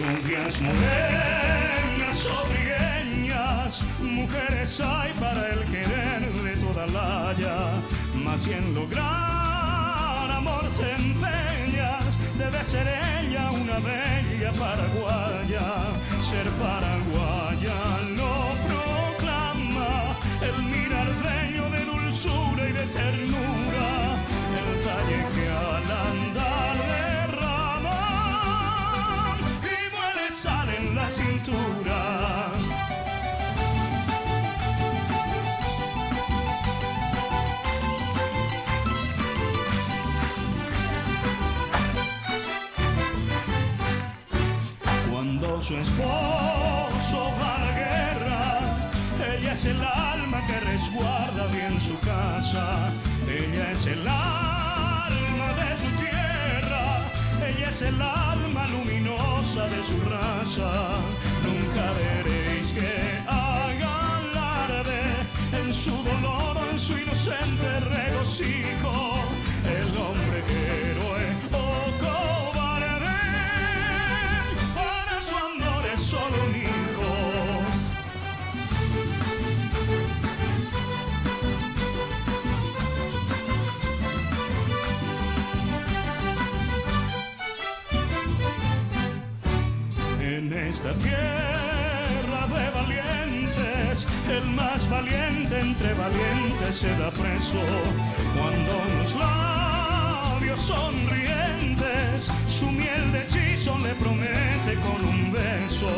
Rubias, morenas o trigueñas, mujeres hay para el querer de toda la haya, mas si en lograr amor te empeñas, debe ser ella una bella paraguaya. Ser paraguaya lo proclama el mirar bello de dulzura y de ternura, el talle que al andar derrama y vuele sal en la cintura. Cuando su esposo va a la guerra, ella es el alma que resguarda bien su casa. Ella es el alma de su tierra, ella es el alma luminosa de su raza. Nunca veréis que haga alarde en su dolor o en su inocente regocijo. El hombre héroe o cobarde, para su amor es solo un hijo. En esta tierra de valientes, el más valiente entre valientes se da preso. Cuando los labios sonrientes su miel de hechizo le promete con un beso.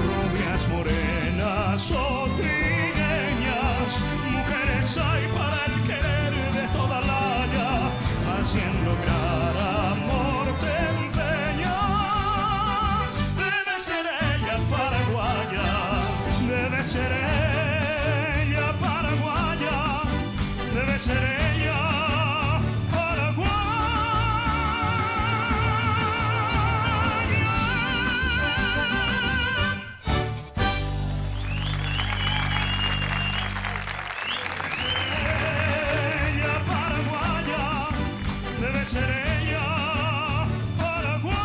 Rubias, morenas o trigueñas, mujeres hay para el querer de ser ella paraguaya, debe ser ella paraguaya. Ella paraguaya, debe ser ella paraguaya.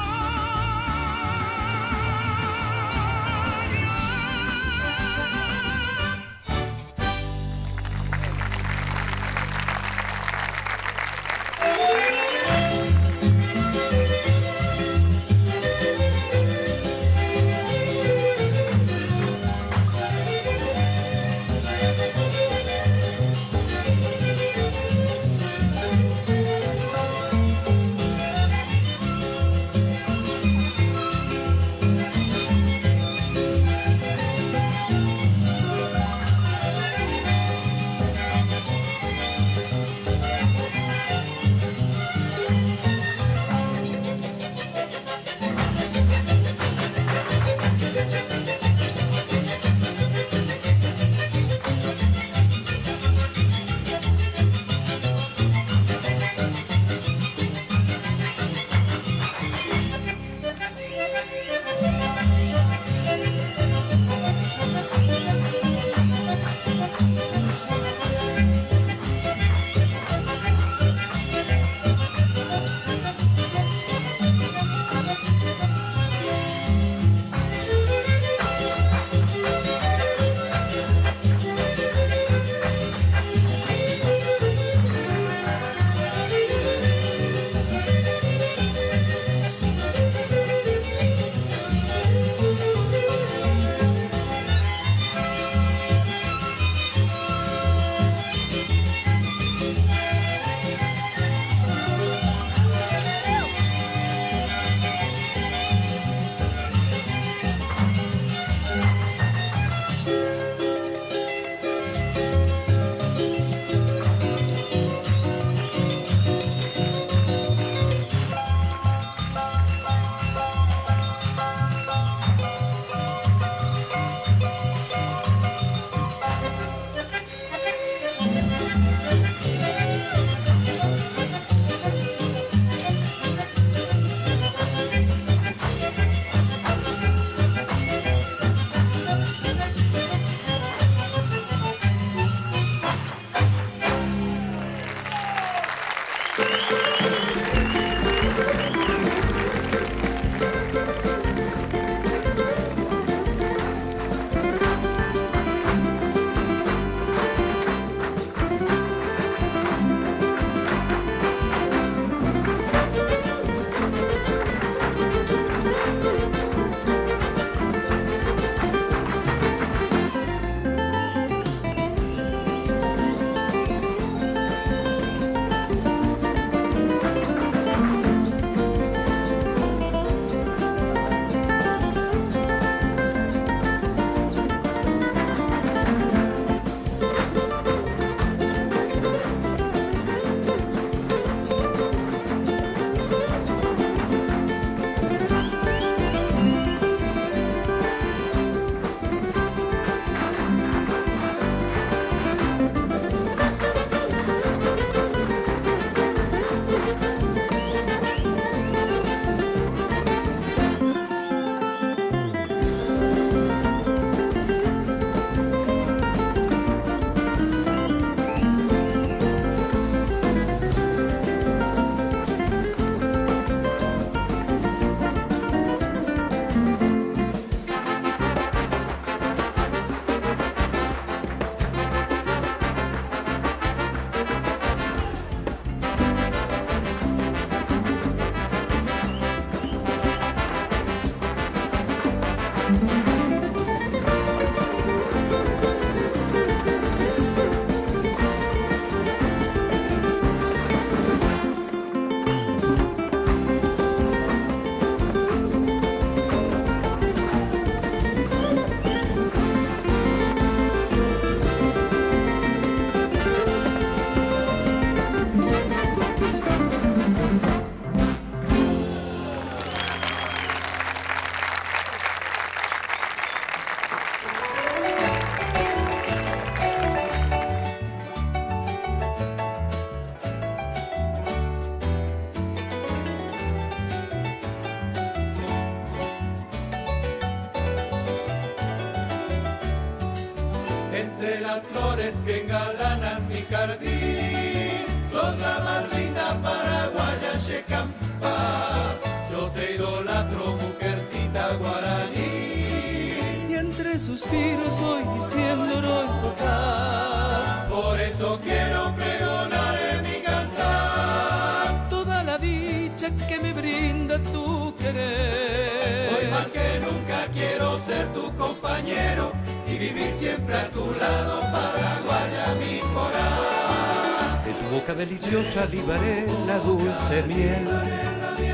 entre las flores que engalanan mi jardín. Sos la más linda paraguaya, Checampa. Yo te idolatro, mujercita guaraní. Y entre suspiros voy diciendo no importa. Por eso quiero pregonar en mi cantar Toda la dicha que me brinda tu querer. hoy más que nunca quiero ser tu compañero y vivir siempre a tu lado, paraguaya mi porá. De tu boca deliciosa libaré la dulce miel.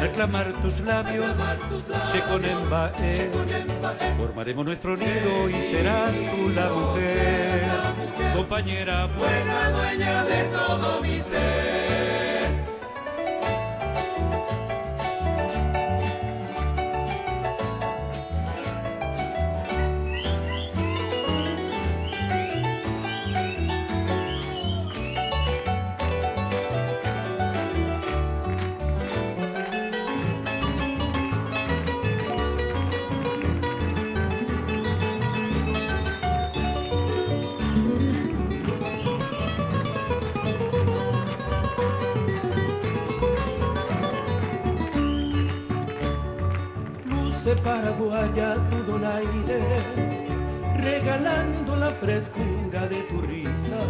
Al clamar tus labios, Shekonembae, formaremos nuestro nido y serás tú la mujer, compañera Buena dueña de todo mi ser. Luce paraguaya tu donaire, regalando la frescura de tu risa.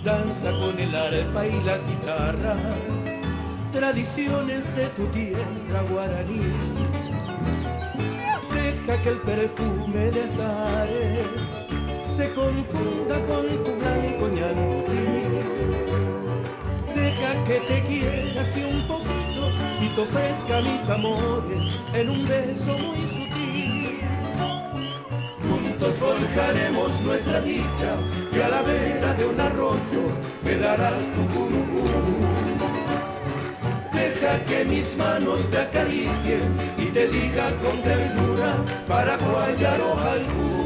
Danza con el arpa y las guitarras, tradiciones de tu tierra guaraní. Deja que el perfume de azares se confunda con tu blanco ñandutí. Deja que te quiera así un poquito y te ofrezca mis amores en un beso muy sutil. Juntos forjaremos nuestra dicha y a la vera de un arroyo me darás tu curupú. Deja que mis manos te acaricien y te diga con ternura para guayar ojalú.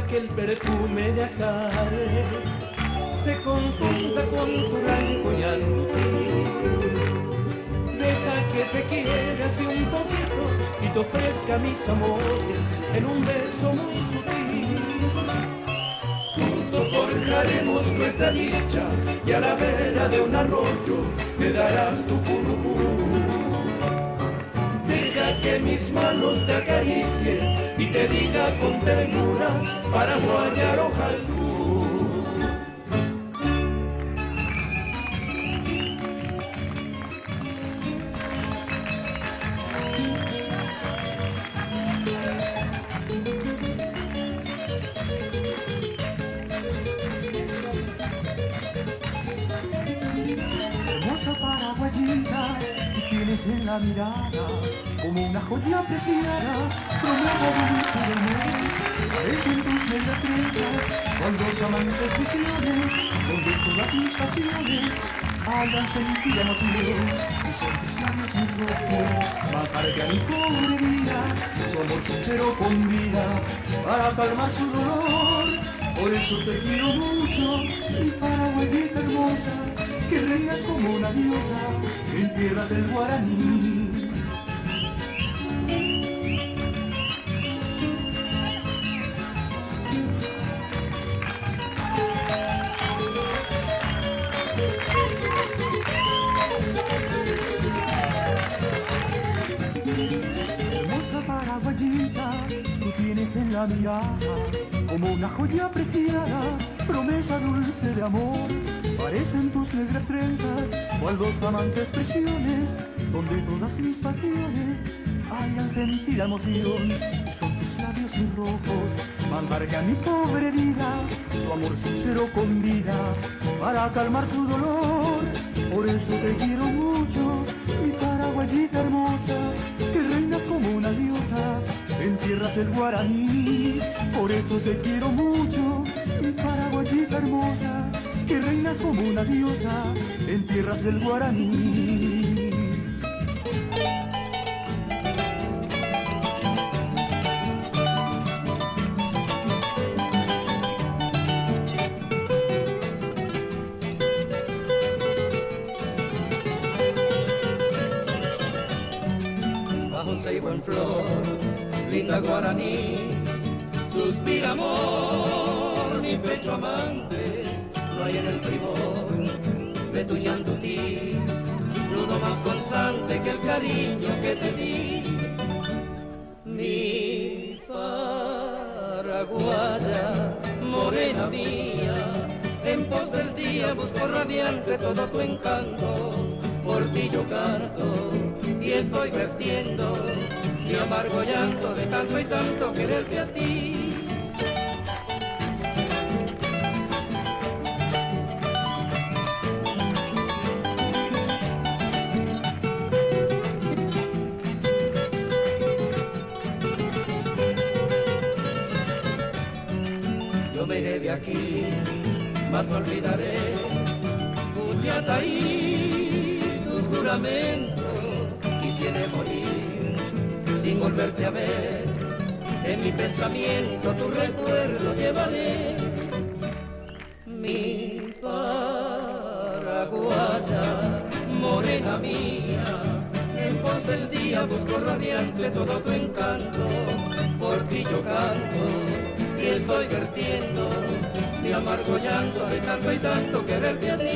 Que el perfume de azares se confunda con tu blanco ñandutí. Deja que te quiera así un poquito y te ofrezca mis amores en un beso muy sutil. Juntos forjaremos nuestra dicha y a la vera de un arroyo me darás tu curupú. Deja que mis manos te acaricien y te diga con ternura para guayar ojalú. Hermosa paraguayita, tú tienes en la mirada como una joya preciada, promesa dulce del amor. Parecen tus negras trenzas, con dos amantes prisiones, donde todas mis pasiones hayan sentido emoción. Y son tus labios mi rojo, matarme a mi pobre vida, su amor sincero con vida, para calmar su dolor. Por eso te quiero mucho, mi paraguayita hermosa, que reinas como una diosa en tierras del Guaraní. Hermosa paraguayita, tú tienes en la mirada como una joya preciada, promesa dulce de amor. Parecen tus negras trenzas, cual dos amantes presiones, donde todas mis pasiones hayan sentido emoción. Y son tus labios muy rojos, mandarle a mi pobre vida su amor sincero con vida, para calmar su dolor. Por eso te quiero mucho, mi paraguayita hermosa, que reinas como una diosa en tierras del Guaraní. Por eso te quiero mucho, mi paraguayita hermosa, que reinas como una diosa en tierras del Guaraní. Bajo un ceibo en flor, linda guaraní, suspira amor, mi pecho amante, no hay en el primor de tu Ñandutí, nudo más constante que el cariño que te di. Mi paraguaya, morena mía, en pos del día busco radiante todo tu encanto, por ti yo canto y estoy vertiendo mi amargo llanto de tanto y tanto quererte a ti. Yo me iré de aquí, mas no olvidaré tu Ñataí, tu juramento. Si he de morir sin volverte a ver, en mi pensamiento tu recuerdo llevaré. Mi paraguaya, morena mía, en pos del día busco radiante todo tu encanto, por ti yo canto y estoy vertiendo mi amargo llanto de tanto y tanto quererte a ti.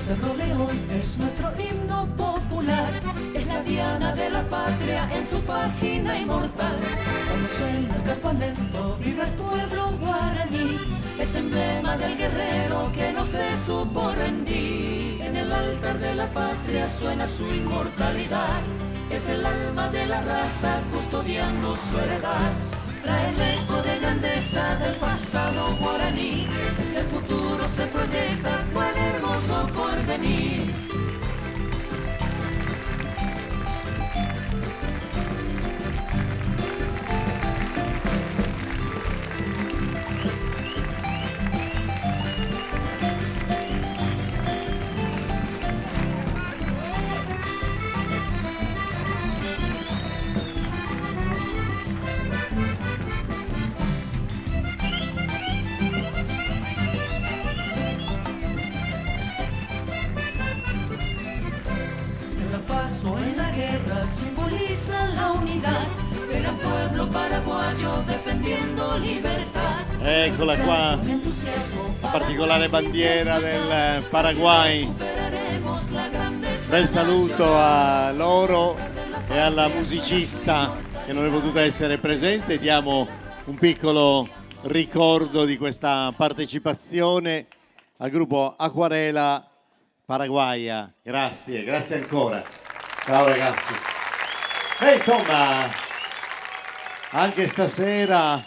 Cerro León es nuestro himno popular, es la diana de la patria en su página inmortal. Cuando suena el campamento, vibra el pueblo guaraní, es emblema del guerrero que no se supo rendir. En el altar de la patria suena su inmortalidad, es el alma de la raza custodiando su heredad. Trae el eco de grandeza del pasado guaraní, el futuro se proyecta cual hermoso porvenir. En la guerra simboliza la unidad del gran pueblo paraguayo defendiendo libertad. Eccola qua, la particolare bandiera del Paraguay. Bel saluto a loro e alla musicista che non è potuta essere presente. Diamo un piccolo ricordo di questa partecipazione al gruppo Acquarela Paraguaya. Grazie, grazie ancora. Ciao ragazzi. E insomma, anche stasera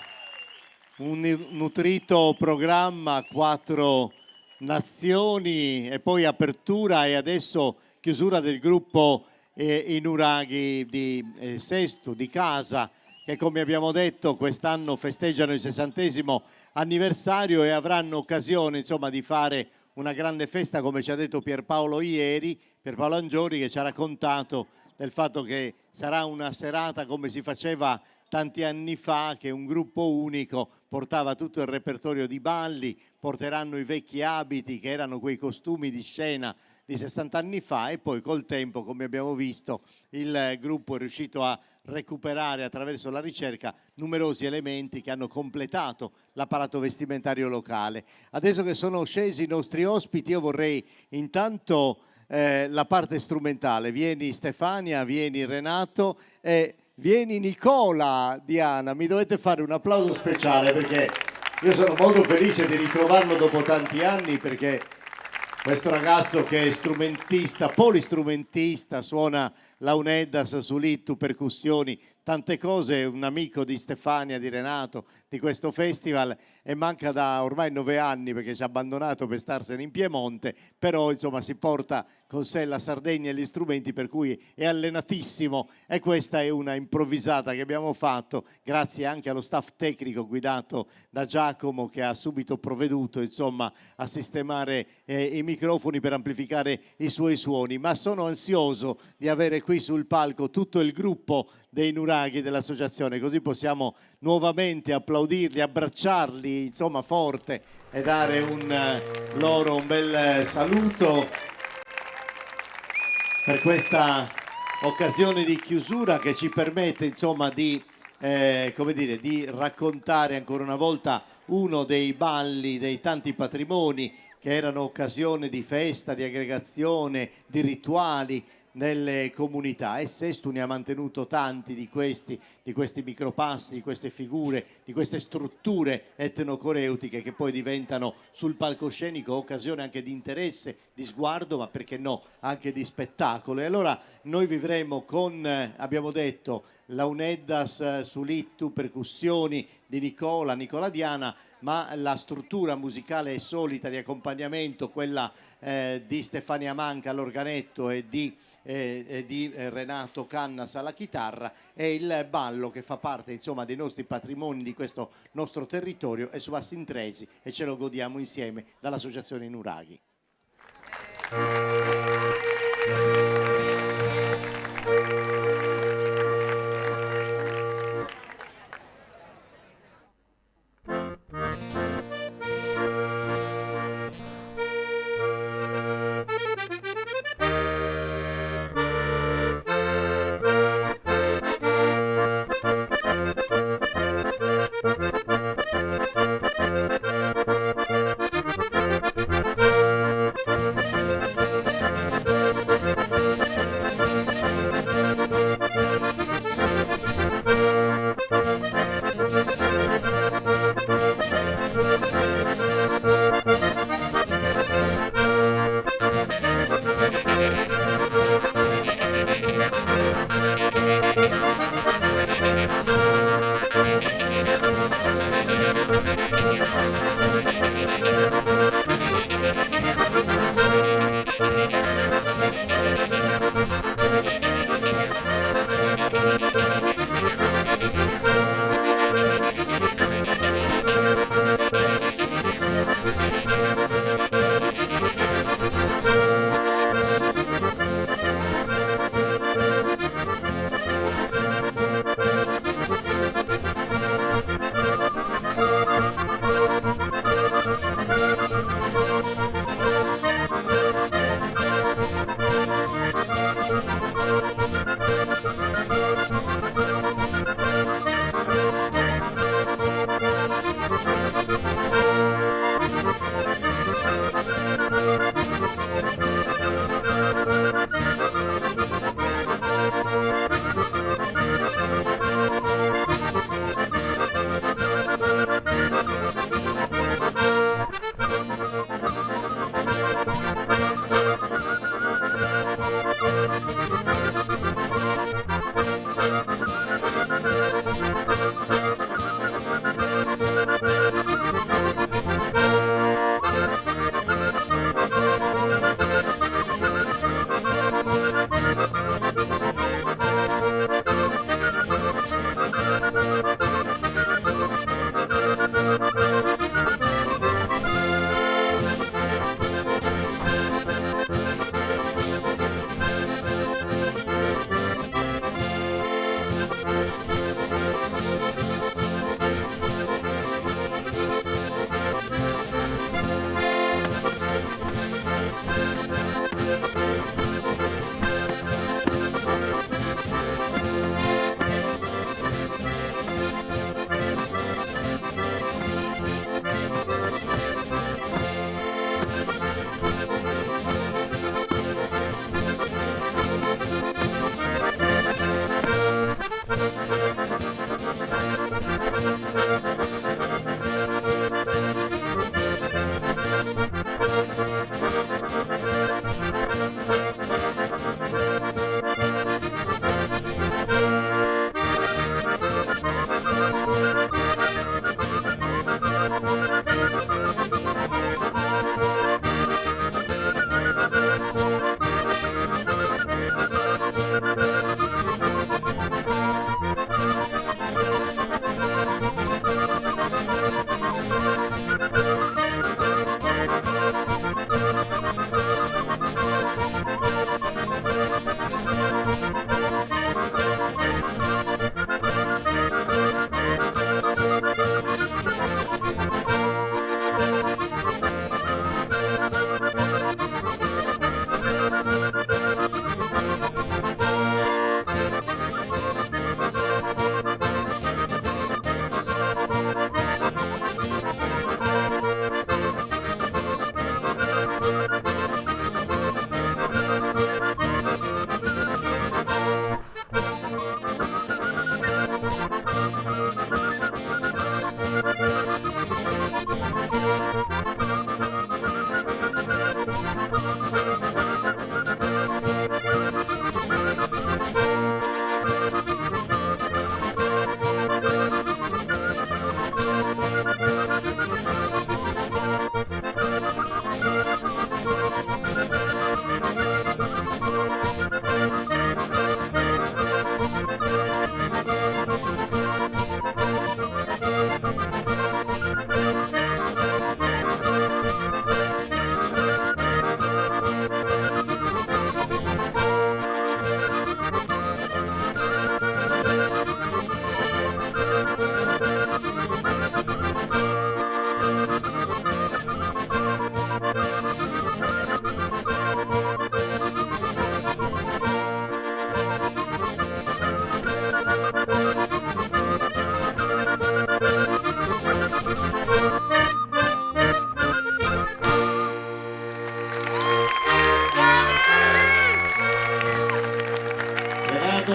un nutrito programma, 4 nazioni e poi apertura e adesso chiusura del gruppo Inuraghi di Sesto, di casa, che, come abbiamo detto, quest'anno festeggiano il 60° anniversario e avranno occasione, insomma, di fare una grande festa, come ci ha detto Pierpaolo ieri, Pierpaolo Angioli, che ci ha raccontato del fatto che sarà una serata come si faceva tanti anni fa, che un gruppo unico portava tutto il repertorio di balli, porteranno i vecchi abiti che erano quei costumi di scena di 60 anni fa, e poi col tempo, come abbiamo visto, il gruppo è riuscito a recuperare attraverso la ricerca numerosi elementi che hanno completato l'apparato vestimentario locale. Adesso che sono scesi i nostri ospiti, io vorrei intanto la parte strumentale. Vieni Stefania, vieni Renato e vieni Nicola. Diana, mi dovete fare un applauso speciale perché io sono molto felice di ritrovarlo dopo tanti anni, perché questo ragazzo che è strumentista, polistrumentista, suona launeddas, sulitu, percussioni, tante cose, un amico di Stefania, di Renato, di questo festival, e manca da ormai 9 anni perché ci ha abbandonato per starsene in Piemonte, però insomma si porta con sé la Sardegna e gli strumenti, per cui è allenatissimo, e questa è una improvvisata che abbiamo fatto grazie anche allo staff tecnico guidato da Giacomo, che ha subito provveduto insomma a sistemare i microfoni per amplificare i suoi suoni. Ma sono ansioso di avere qui sul palco tutto il gruppo dei Nuraghi dell'associazione, così possiamo nuovamente applaudirli, abbracciarli insomma forte e dare loro un bel saluto per questa occasione di chiusura che ci permette insomma di come dire, di raccontare ancora una volta uno dei balli, dei tanti patrimoni che erano occasione di festa, di aggregazione, di rituali nelle comunità, e Sesto ne ha mantenuto tanti di questi micropassi, di queste figure, di queste strutture etnocoreutiche che poi diventano sul palcoscenico occasione anche di interesse, di sguardo, ma perché no, anche di spettacolo. E allora noi vivremo con, abbiamo detto, launeddas, sulitu, percussioni di Nicola Diana, ma la struttura musicale è solita di accompagnamento, quella di Stefania Manca all'organetto e di Renato Cannas alla chitarra, e il ballo che fa parte insomma dei nostri patrimoni di questo nostro territorio è su Assintresi, e ce lo godiamo insieme dall'associazione Nuraghi.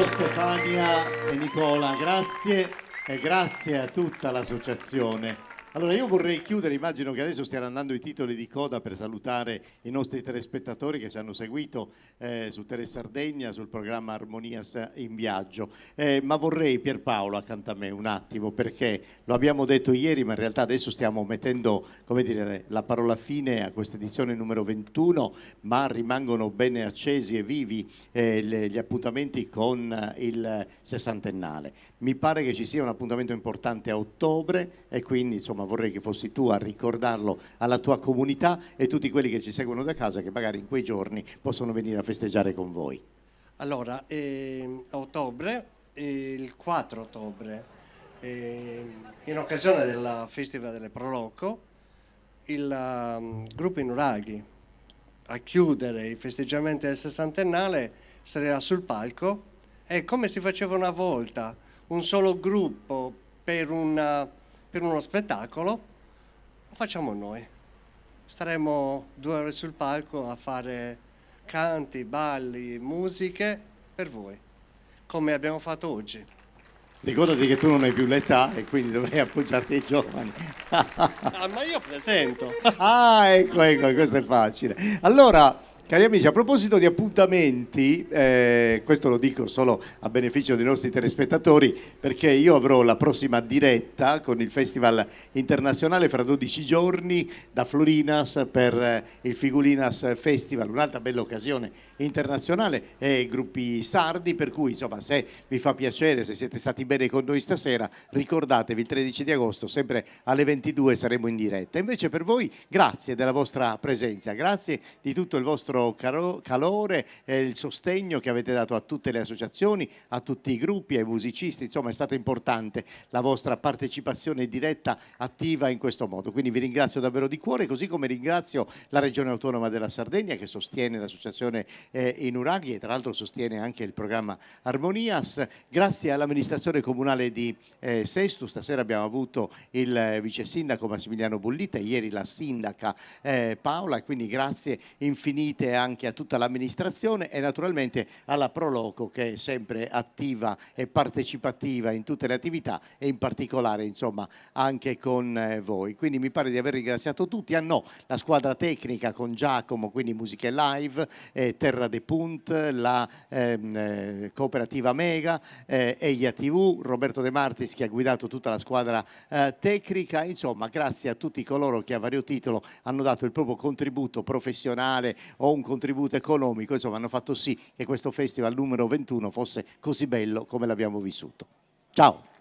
Davvero Stefania e Nicola, grazie e grazie a tutta l'associazione. Allora io vorrei chiudere, immagino che adesso stiano andando i titoli di coda per salutare i nostri telespettatori che ci hanno seguito su Tele Sardegna, sul programma Armonias in viaggio, ma vorrei Pierpaolo accanto a me un attimo, perché lo abbiamo detto ieri ma in realtà adesso stiamo mettendo, come dire, la parola fine a questa edizione numero 21, ma rimangono bene accesi e vivi gli appuntamenti con il sessantennale. Mi pare che ci sia un appuntamento importante a ottobre e quindi insomma vorrei che fossi tu a ricordarlo alla tua comunità e tutti quelli che ci seguono da casa che magari in quei giorni possono venire a festeggiare con voi. Allora, a ottobre, il 4 ottobre, in occasione del Festival delle Proloco, il gruppo Inuraghi a chiudere i festeggiamenti del sessantennale sarà sul palco e come si faceva una volta, un solo gruppo per uno spettacolo, lo facciamo noi. Staremo 2 ore sul palco a fare canti, balli, musiche per voi, come abbiamo fatto oggi. Ricordati che tu non hai più l'età e quindi dovrei appoggiarti ai giovani. Ma io presento. Ah, ecco, questo è facile. Allora, cari amici, a proposito di appuntamenti, questo lo dico solo a beneficio dei nostri telespettatori, perché io avrò la prossima diretta con il Festival Internazionale fra 12 giorni da Florinas per il Figulinas Festival, un'altra bella occasione internazionale e gruppi sardi, per cui insomma se vi fa piacere, se siete stati bene con noi stasera, ricordatevi il 13 di agosto, sempre alle 22 saremo in diretta. Invece per voi grazie della vostra presenza, grazie di tutto il vostro calore e il sostegno che avete dato a tutte le associazioni, a tutti i gruppi, ai musicisti, insomma è stata importante la vostra partecipazione diretta, attiva in questo modo, quindi vi ringrazio davvero di cuore, così come ringrazio la Regione Autonoma della Sardegna che sostiene l'associazione Inuraghi e tra l'altro sostiene anche il programma Armonias, grazie all'amministrazione comunale di Sesto, stasera abbiamo avuto il vice sindaco Massimiliano Bullita e ieri la sindaca Paola, quindi grazie infinite anche a tutta l'amministrazione e naturalmente alla Proloco che è sempre attiva e partecipativa in tutte le attività e in particolare insomma anche con voi. Quindi mi pare di aver ringraziato tutti. No, la squadra tecnica con Giacomo, quindi Musiche Live, Terra de Punt, la Cooperativa Mega, Eia TV, Roberto De Martis che ha guidato tutta la squadra tecnica, insomma grazie a tutti coloro che a vario titolo hanno dato il proprio contributo professionale o un contributo economico, insomma hanno fatto sì che questo festival numero 21 fosse così bello come l'abbiamo vissuto. Ciao!